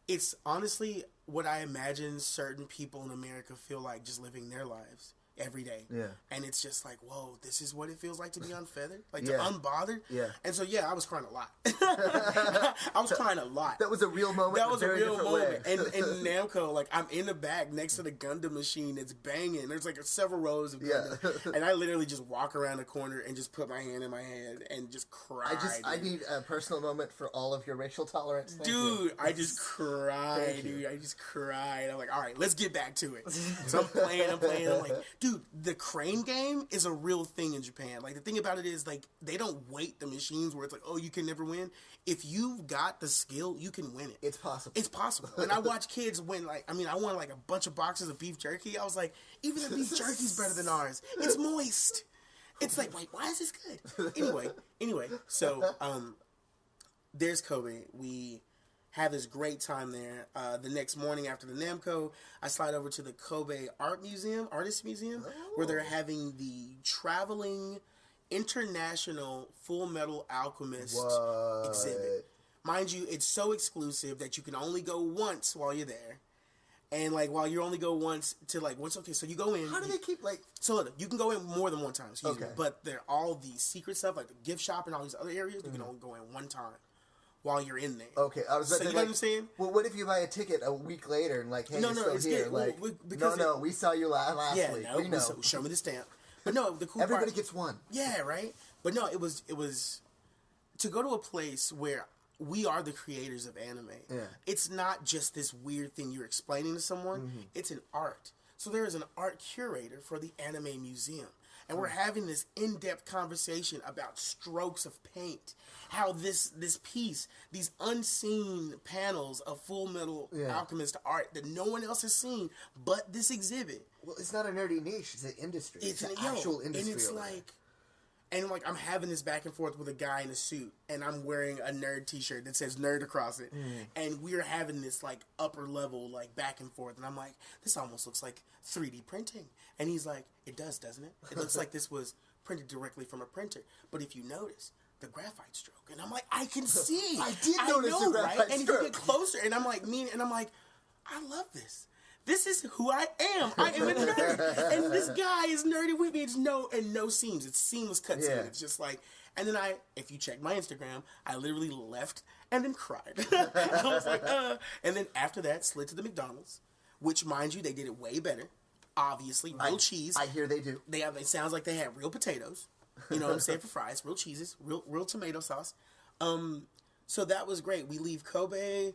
it's honestly what I imagine certain people in America feel like just living their lives every day. Yeah. And it's just like, whoa, this is what it feels like to be unfeathered? Like, Yeah. to unbothered? Yeah. And so, yeah, I was crying a lot. I was crying a lot. That was a real moment. That was a very real different moment. way. And Namco, like, I'm in the back next to the Gundam machine that's banging. There's, like, several rows of Gundam. Yeah. And I literally just walk around the corner and just put my hand in my head and just cry. I need a personal moment for all of your racial tolerance. Thank Dude, you. I just cried, Thank you. dude. I just cried. I'm like, all right, let's get back to it. So I'm playing. I'm like, dude, the crane game is a real thing in Japan. Like, the thing about it is, like, they don't weight the machines where it's like, oh, you can never win. If you've got the skill, you can win it. It's possible. It's possible. And I watch kids win, like, I won, like, a bunch of boxes of beef jerky. I was like, even the beef jerky's better than ours. It's moist. It's like, wait, why is this good? Anyway, so, there's Kobe. We have this great time there. The next morning after the Namco, I slide over to the Kobe Artist Museum, where they're having the traveling international Full Metal Alchemist exhibit. Mind you, it's so exclusive that you can only go once while you're there. And, like, while you only go once, okay, so you go in. How do they keep, like... So, look, you can go in more than one time, excuse me. Okay. But they're all the secret stuff, like the gift shop and all these other areas, you can only go in one time while you're in there. Okay, I was about So to you know what I'm saying? Well, what if you buy a ticket a week later and, like, hey, No, you're no, still it's here? good. Like, Well, because we saw you last Yeah, week. no, We know. so show me the stamp. But no, the cool Everybody part... gets one. Yeah, right? But no, it was to go to a place where we are the creators of anime. Yeah. It's not just this weird thing you're explaining to someone. It's an art. So there is an art curator for the Anime Museum. And we're having this in-depth conversation about strokes of paint. How this piece, these unseen panels of Full Metal Alchemist art that no one else has seen but this exhibit. Well, it's not a nerdy niche. It's an industry. It's an yo, actual industry. And it's over there. I'm having this back and forth with a guy in a suit, and I'm wearing a nerd t-shirt that says nerd across it. And we're having this, like, upper level, like, back and forth. And I'm like, this almost looks like 3D printing. And he's like, it does, doesn't it? It looks like this was printed directly from a printer. But if you notice, the graphite stroke. And I'm like, I can see. I did notice the graphite right? And if stroke. you get closer, and I'm like, I love this. This is who I am. I am a nerd. And this guy is nerdy with me. It's no seams. It's seamless cutscene. Yeah. It's just like, and then if you check my Instagram, I literally left and then cried. I was like, And then after that, slid to the McDonald's, which, mind you, they did it way better. Obviously, real cheese. I hear they do. It sounds like they had real potatoes. You know what I'm saying, for fries. Real cheeses. Real tomato sauce. So that was great. We leave Kobe.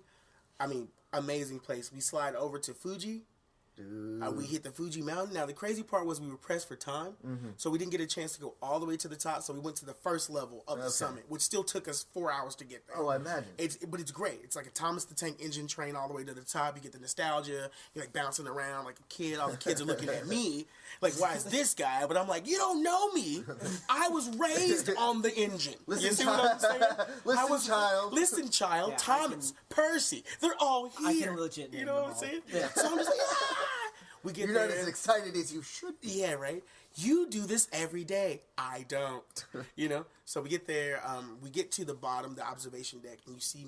Amazing place. We slide over to Fuji. We hit the Fuji Mountain. Now, the crazy part was we were pressed for time, so we didn't get a chance to go all the way to the top, so we went to the first level of the summit, which still took us 4 hours to get there. Oh, I imagine. But it's great. It's like a Thomas the Tank Engine train all the way to the top. You get the nostalgia. You're, like, bouncing around like a kid. All the kids are looking at me like, why is this guy? But I'm like, you don't know me. I was raised on the engine. Listen, you see what I'm saying? child. Listen, child. Yeah, Thomas, Percy. They're all here. I can legit name You know them what I'm all. saying? Yeah. So I'm just like, We get You're there. not as excited as you should be. Yeah, right. You do this every day. I don't. You know. So we get there. We get to the bottom, the observation deck, and you see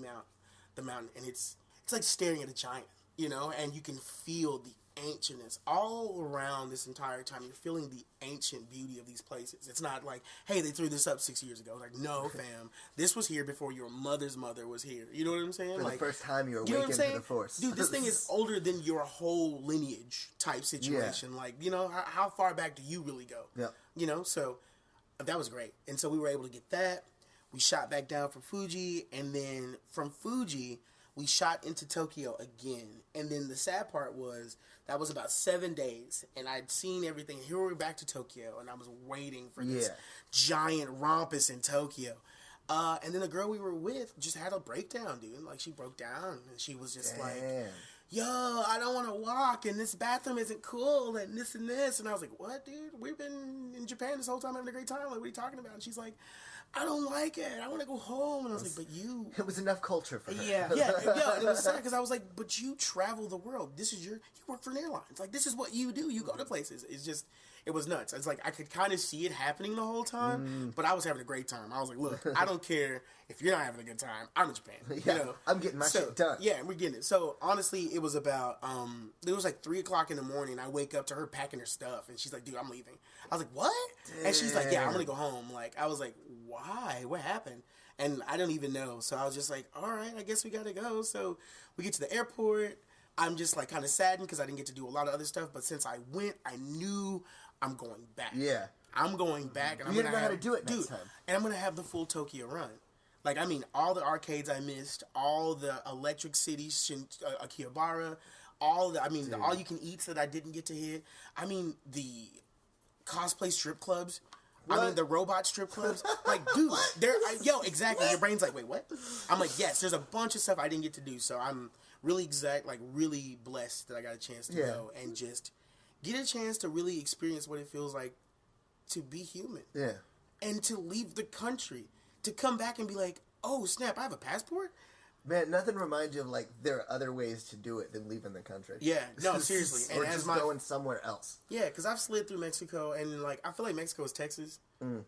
the mountain, and it's like staring at a giant. You know, and you can feel the ancientness all around this entire time. You're feeling the ancient beauty of these places. It's not like, hey, they threw this up 6 years ago. Like, no, fam, this was here before your mother's mother was here. You know what I'm saying? For like, the first time you're you know what I'm awakened to saying? the Force. Dude, this thing is older than your whole lineage type situation. Yeah. Like, you know, how far back do you really go? Yeah. You know, so that was great. And so we were able to get that. We shot back down from Fuji, and then from Fuji, we shot into Tokyo again. And then the sad part was, that was about 7 days, and I'd seen everything. Here we're back to Tokyo, and I was waiting for this giant rompus in Tokyo. And then the girl we were with just had a breakdown, dude. Like, she broke down, and she was just like, yo, I don't want to walk, and this bathroom isn't cool, and this and this. And I was like, what, dude? We've been in Japan this whole time having a great time. Like, what are you talking about? And she's like, I don't like it. I want to go home. And I was like, but you... It was enough culture for her. Yeah. Yeah, and it was sad because I was like, but you travel the world. This is you work for an airline. It's like, this is what you do. You go to places. It's just, it was nuts. It's like, I could kind of see it happening the whole time, but I was having a great time. I was like, look, I don't care if you're not having a good time. I'm in Japan. Yeah, you know? I'm getting my shit done. Yeah, we're getting it. So, honestly, it was about, it was like 3 o'clock in the morning. I wake up to her packing her stuff, and she's like, dude, I'm leaving. I was like, what? Damn. And she's like, yeah, I'm going to go home. Like, I was like, why? What happened? And I don't even know. So I was just like, all right, I guess we got to go. So we get to the airport. I'm just like kind of saddened because I didn't get to do a lot of other stuff. But since I went, I knew I'm going back. Yeah. I'm going back. And you didn't know how to do it next time. And I'm going to have the full Tokyo run. Like, I mean, all the arcades I missed, all the Electric City, Akihabara, all you can eats that I didn't get to hit. I mean, the cosplay strip clubs. What? I mean, the robot strip clubs. Like, dude, exactly. Your brain's like, wait, what? I'm like, yes, there's a bunch of stuff I didn't get to do. So I'm really really blessed that I got a chance to go and just get a chance to really experience what it feels like to be human. Yeah. And to leave the country. To come back and be like, oh, snap, I have a passport? Man, nothing reminds you of, like, there are other ways to do it than leaving the country. Yeah, no, seriously. Or just going somewhere else. Yeah, because I've slid through Mexico, and, like, I feel like Mexico is Texas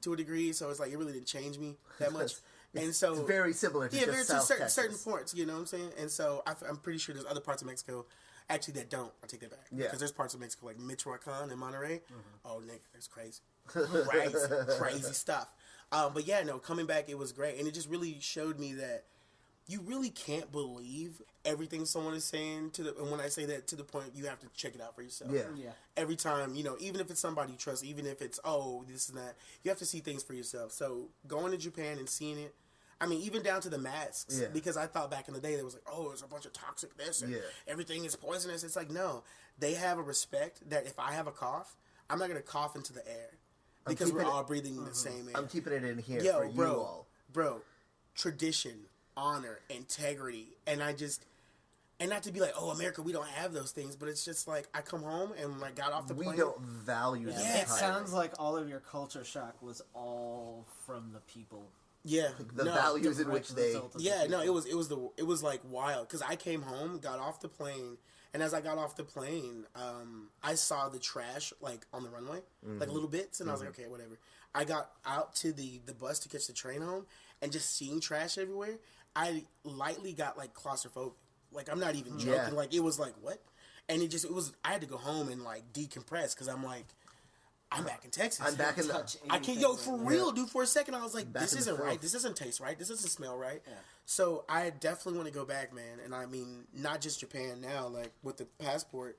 to a degree, so it's like, it really didn't change me that much. And so... It's very similar to just South Texas. certain points, you know what I'm saying? And so I'm pretty sure there's other parts of Mexico, actually, that don't. I take that back. Yeah. Because there's parts of Mexico, like Michoacan and Monterrey. Oh, nigga, that's crazy. Crazy stuff. But yeah, no, coming back, it was great. And it just really showed me that you really can't believe everything someone is saying and when I say that, to the point you have to check it out for yourself. Yeah. Every time, you know, even if it's somebody you trust, even if it's, oh, this and that, you have to see things for yourself. So going to Japan and seeing it, I mean, even down to the masks, because I thought back in the day, there was like, oh, there's a bunch of toxic this and everything is poisonous. It's like, no, they have a respect that if I have a cough, I'm not going to cough into the air because we're all breathing the same air. I'm keeping it in here for you all. Bro, tradition, honor, integrity, and not to be like, oh, America, we don't have those things, but it's just like, I come home and like got off the plane. We don't value them. It sounds like all of your culture shock was all from the people. Yeah, the values in which they. Yeah, no, it was like wild because I came home, got off the plane, and as I got off the plane, I saw the trash like on the runway, like little bits, and I was like, okay, whatever. I got out to the bus to catch the train home, and just seeing trash everywhere, I lightly got like claustrophobic. Like, I'm not even joking. Yeah. Like, it was like, what? And I had to go home and like decompress because I'm like, I'm back in Texas. I'm back in the... I can't, for real, dude. For a second, I was like, this isn't right. This doesn't taste right. This doesn't smell right. Yeah. So I definitely want to go back, man. And I mean, not just Japan now, like with the passport.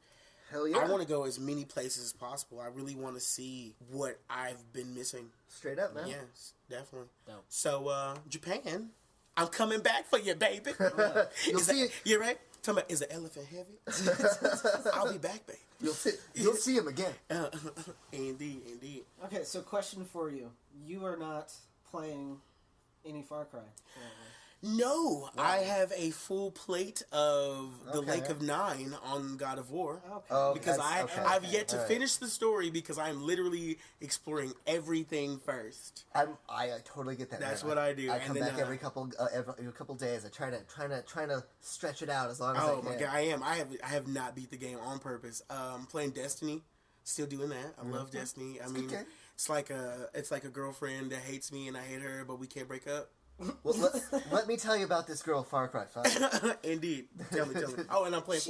Hell yeah. I want to go as many places as possible. I really want to see what I've been missing. Straight up, man. Yes, definitely. Dope. So, Japan, I'm coming back for you, baby. You'll see it. You right? Talking about, is the elephant heavy? I'll be back, baby. You'll see him again. Indeed. Okay, so question for you. You are not playing any Far Cry currently. No, wow. I have a full plate of the Lake of Nine on God of War. Okay. Because I've yet to finish the story because I'm literally exploring everything first. I totally get that. That's what I do. I come back every couple days. I try to stretch it out as long as I can. Oh my god, I am. I have not beat the game on purpose. Playing Destiny, still doing that. I love Destiny. I mean, it's like a girlfriend that hates me and I hate her, but we can't break up. Well, let me tell you about this girl, Far Cry 5. Indeed. Tell me. Oh, and I'm playing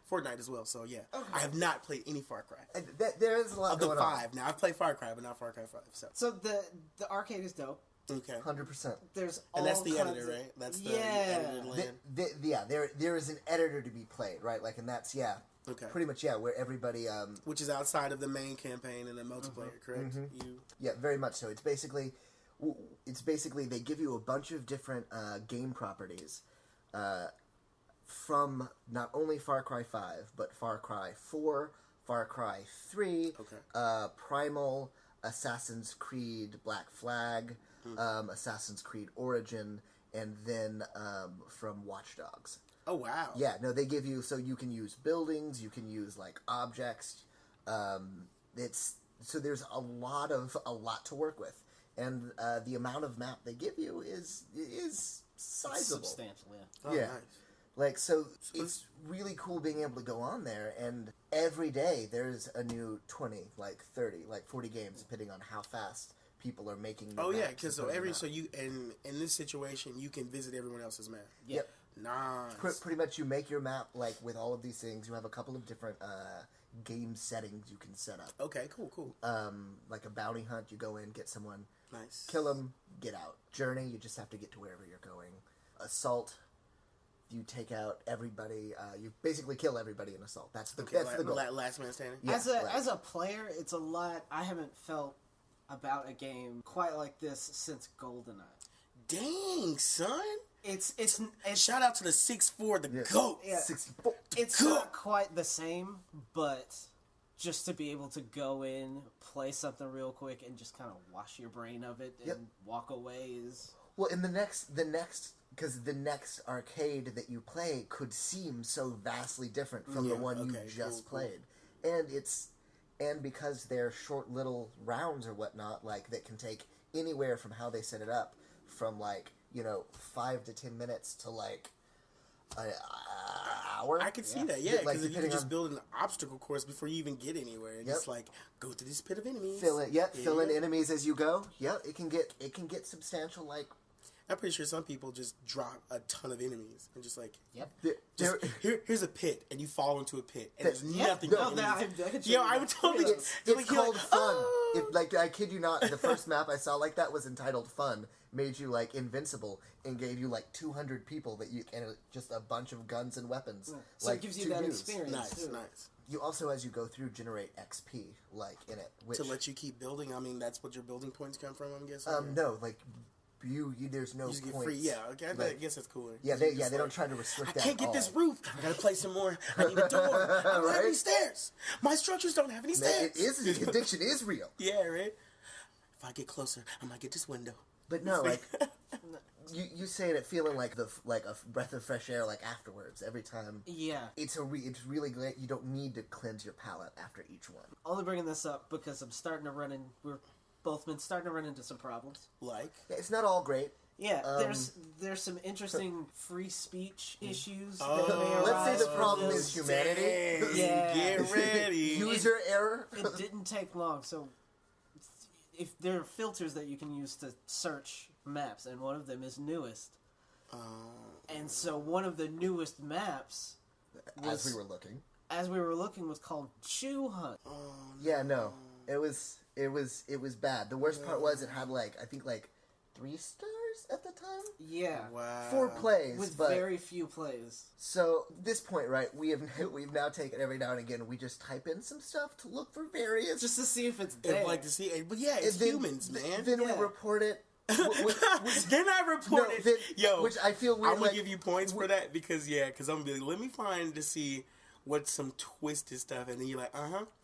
Fortnite as well, so yeah. Okay. I have not played any Far Cry. There is a lot going on. Of the 5. Now, I've played Far Cry, but not Far Cry 5. So the arcade is dope. Okay. 100%. There's and that's the editor, right? That's the edited land. There is an editor to be played, right? Like, and that's, okay. Pretty much, where everybody... which is outside of the main campaign and the multiplayer, correct? Mm-hmm. Yeah, very much so. It's basically they give you a bunch of different game properties from not only Far Cry 5, but Far Cry 4, Far Cry 3, Primal, Assassin's Creed Black Flag, Assassin's Creed Origin, and then from Watch Dogs. Oh, wow. Yeah, no, they give you, so you can use buildings, you can use, like, objects. So there's a lot to work with. And the amount of map they give you is sizable. It's substantial, yeah. Oh, yeah. Nice. Like, so it's really cool being able to go on there, and every day there's a new 20, like 30, like 40 games, depending on how fast people are making. Oh yeah, because you in this situation you can visit everyone else's map. Yep. Nice. Pretty much, you make your map like with all of these things. You have a couple of different game settings you can set up. Okay, cool. Like a bounty hunt, you go in, get someone, nice, kill them, get out. Journey, you just have to get to wherever you're going. Assault, you take out everybody. You basically kill everybody in Assault. That's the goal. Last man standing. Yeah, as a player, it's a lot. I haven't felt about a game quite like this since GoldenEye. Dang, son. It's shout out to the 6'4", the GOAT. Yeah. 64. It's not quite the same, but just to be able to go in, play something real quick, and just kind of wash your brain of it and walk away is... Well, in the next, because the next arcade that you play could seem so vastly different from the one you just played. And because they're short little rounds or whatnot, like, that can take anywhere from how they set it up, from, like, 5 to 10 minutes to, like, an hour. I could see that, yeah, because like, you can just build an obstacle course before you even get anywhere, and just like go through this pit of enemies. Fill in enemies as you go. Yeah, it can get substantial. Like, I'm pretty sure some people just drop a ton of enemies and just like, here's a pit, and you fall into a pit, and there's nothing. I would totally. It's called Fun. I kid you not, the first map I saw like that was entitled Fun. Made you like invincible and gave you like 200 people that you and just a bunch of guns and weapons. So it gives you that experience. Nice. You also, as you go through, generate XP like in it, which to let you keep building. I mean, that's what your building points come from. I'm guessing. No, like. You there's no you points. Get free. Yeah, okay, I guess that's cooler. Yeah, they don't try to restrict that. I can't get this roof. I gotta play some more. I need a door. I don't have any stairs. My structures don't have any stairs. It is, the addiction is real. Yeah, right. If I get closer, I might get this window. But no, like you say it feeling like a breath of fresh air, like afterwards every time. Yeah, it's really great. You don't need to cleanse your palate after each one. Only bringing this up because I'm starting to run in. We're both been starting to run into some problems. Like, yeah, it's not all great. Yeah, there's some interesting free speech issues that may arise. Let's say the problem is humanity. Yeah, get ready. User error. It didn't take long, so if there are filters that you can use to search maps, and one of them is newest. And so one of the newest maps was, as we were looking, was called Chew Hunt. Yeah, no, it was bad. The worst part was it had I think 3 stars at the time. Yeah, wow. 4 plays with but very few plays. So at this point, right, we've now taken every now and again. We just type in some stuff to look for various, just to see if it's there. Like to see, but yeah, it's humans, man. Then we report it. Then I report it. Yo, which I feel weird. I'm gonna give you points for that because I'm gonna be like, let me find to see what's some twisted stuff, and then you're like,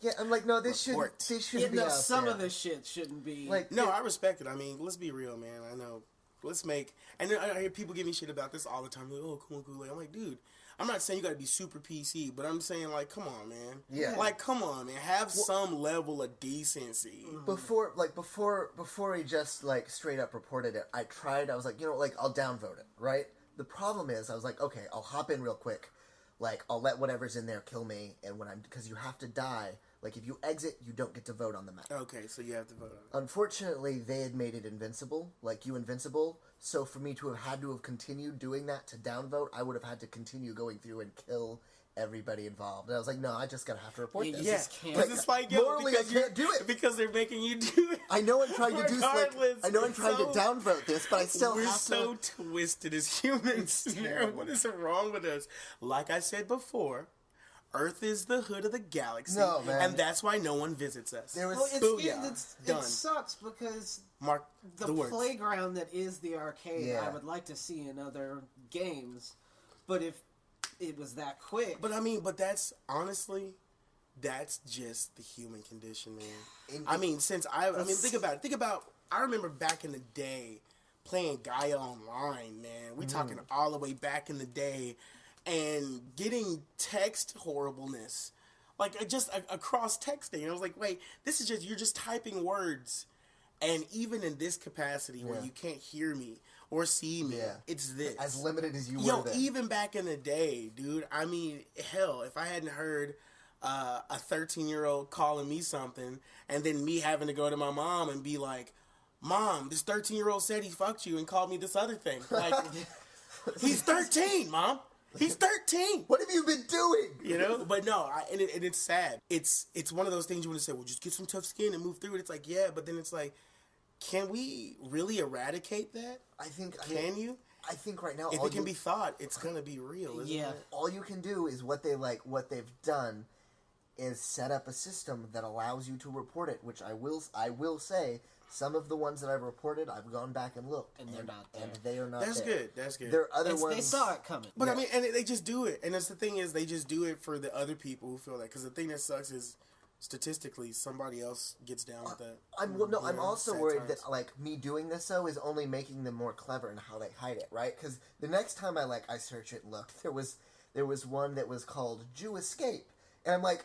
yeah, I'm like, no, this shouldn't be out some there. of this shit shouldn't be. I respect it. I mean, let's be real, man. I know. Let's make, and then I hear people give me shit about this all the time. Like, oh, Koold-Aid. I'm like, dude, I'm not saying you gotta be super PC, but I'm saying, like, come on, man. Yeah. Like, come on, man. Have some level of decency. Before he just, straight up reported it, I was like, I'll downvote it, right? The problem is, I was like, okay, I'll hop in real quick. I'll let whatever's in there kill me, and because you have to die Like, if you exit, you don't get to vote on the map. Okay, so you have to vote on it. Unfortunately, they had made it invincible, like you invincible, so for me to have had to have continued doing that to downvote, I would have had to continue going through and kill everybody involved. And I was like, no, I just gotta have to report You this. just can't. Because it's like, yo, morally, I can't do it. because they're making you do it. I know I'm trying to do Regardless, I know I'm it's trying so- to downvote this, but I still We're have so to. twisted as humans. terrible. What is wrong with us? Like I said before, Earth is the hood of the galaxy, No, man. and that's why no one visits us. There was Well, Booyah. Done. it sucks because Mark the, the words. playground that is the arcade, Yeah. I would like to see in other games, but if it was that quick, But I mean, that's honestly, that's just the human condition, man. I mean, think about it. Think about. I remember back in the day playing Gaia Online, man. We talking all the way back in the day, and getting text horribleness, like just across texting. And I was like, wait, this is just you're just typing words, and even in this capacity where you can't hear me or see me, it's this as limited as you Yo, were then. even back in the day, dude. I mean, hell, if I hadn't heard a 13-year-old calling me something, and then me having to go to my mom and be like, "Mom, this 13-year-old said he fucked you and called me this other thing." Like, he's 13, Mom. He's 13. What have you been doing? You know, but no, and it's sad. It's one of those things you want to say, well, just get some tough skin and move through it. It's like, yeah, but then it's like, can we really eradicate that? I think. Can you? I think right now, If all it can you- be thought, it's gonna be real, isn't Yeah. it? all you can do is what they've done is set up a system that allows you to report it, which I will say some of the ones that I've reported, I've gone back and looked, And they're not there. and they are not That's there. good. That's good. There are other ones. they saw it coming. But I mean, and they just do it, and that's the thing is they just do it for the other people who feel that. Because the thing that sucks is statistically somebody else gets down with that. I'm also sad worried times. that like me doing this though is only making them more clever in how they hide it, right? Because the next time I search it and look, there was one that was called Jew Escape, and I'm like.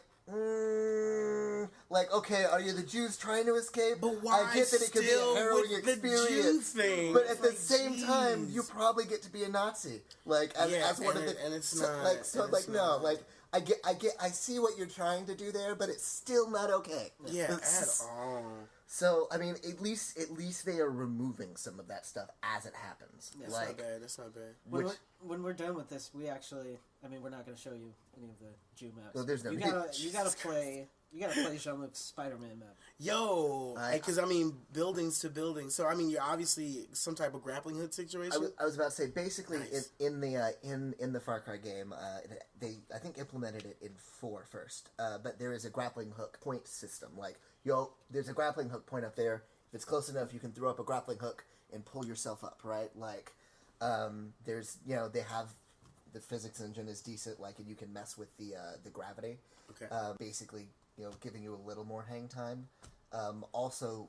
Like, okay, are you the Jews trying to escape? But why I get that it could be still a harrowing with the experience, Jew thing? but at It's the like, same time, jeez. you probably get to be a Nazi, like as one of the. and it's so, not. like so, and like it's no, not. like I see what you're trying to do there, but it's still not okay. Yeah, It's- at all. So I mean, at least they are removing some of that stuff as it happens. That's That's like, not bad. That's not bad. When we're done with this, we actually, I mean, we're not going to show you any of the Jew maps. No, there's no you need. gotta play Jean-Luc's Spider-Man map. Yo, because I mean, buildings to buildings. So I mean, you're obviously some type of grappling hook situation. I was about to say, basically, Nice. in the Far Cry game, they I think implemented it in 4 first. But there is a grappling hook point system. Like, there's a grappling hook point up there. If it's close enough, you can throw up a grappling hook and pull yourself up. Right? Like, there's they have the physics engine is decent. Like, and you can mess with the gravity. Okay. Basically, giving you a little more hang time. Also,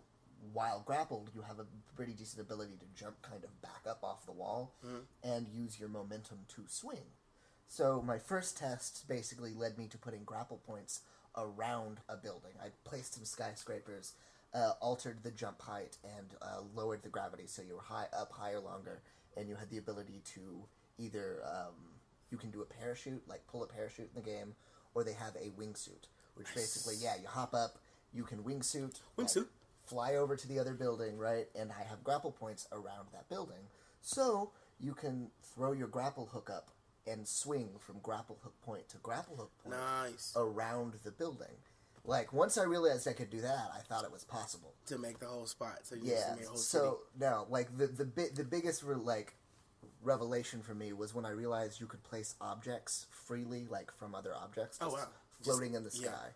while grappled, you have a pretty decent ability to jump kind of back up off the wall and use your momentum to swing. So my first test basically led me to putting grapple points around a building. I placed some skyscrapers, altered the jump height, and lowered the gravity so you were higher longer, and you had the ability to either you can do a parachute, like pull a parachute in the game, or they have a wingsuit, which basically, you hop up, you can wingsuit, fly over to the other building, right? And I have grapple points around that building, so you can throw your grapple hook up and swing from grapple hook point to grapple hook point Nice. around the building. Like, once I realized I could do that, I thought it was possible. To make the whole spot. So you Yeah, just made a whole so, no, like, the biggest, revelation for me was when I realized you could place objects freely, like, from other objects. Oh, wow. Floating in the sky. yeah.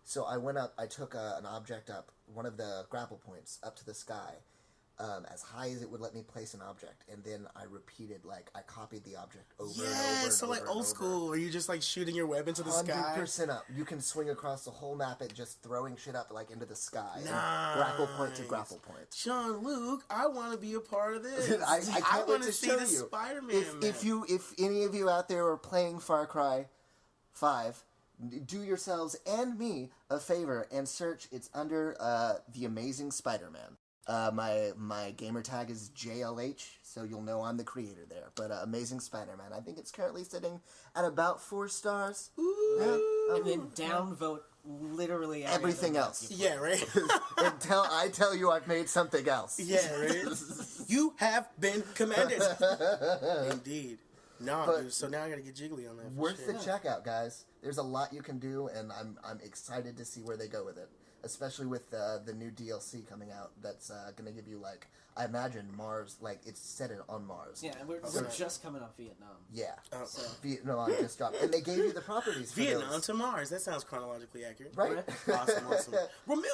So I went up, I took an object up, one of the grapple points, up to the sky, as high as it would let me place an object, and then I repeated, like, I copied the object over and over Yeah, and so over like and old over. school, where you just like shooting your weapon to the sky. 100% up. You can swing across the whole map at just throwing shit up, like, into the sky. And grapple point to Nice. grapple point. Jean-Luc, I want to be a part of this. I can't wait want to see show the you. Spider-Man If any of you out there are playing Far Cry 5, do yourselves and me a favor and search. It's under The Amazing Spider-Man. My gamer tag is JLH, so you'll know I'm the creator there. But Amazing Spider-Man, I think it's currently sitting at about 4 stars. Ooh. Yeah, And then downvote literally every everything other else. map you Yeah, right. Until I tell you I've made something else. Yeah, right. You have been commanded. Indeed. No, But- dude. So now I gotta get jiggly on that. For Worth sure. the checkout, guys. There's a lot you can do, and I'm excited to see where they go with it. Especially with the new DLC coming out, that's going to give you, like, I imagine Mars, like, it's set it on Mars. Yeah, and we're just coming off Vietnam. Yeah. Oh. So, Vietnam just dropped, and they gave you the properties for Vietnam those. to Mars. That sounds chronologically accurate. Right? Awesome, awesome. Remember,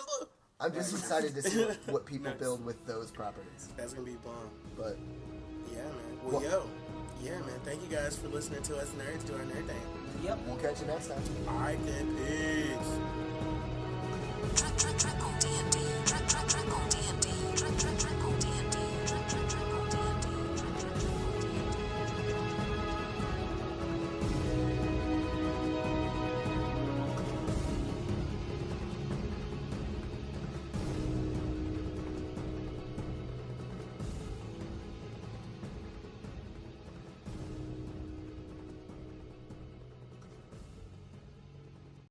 I'm just excited to see what people Nice. build with those properties. that's gonna be bomb. But Yeah, man. Well, yeah, man. Thank you guys for listening to us nerds do our nerd thing. yep. we'll catch you next time. All right, then. Peace. Triple D&D. Triple D&D.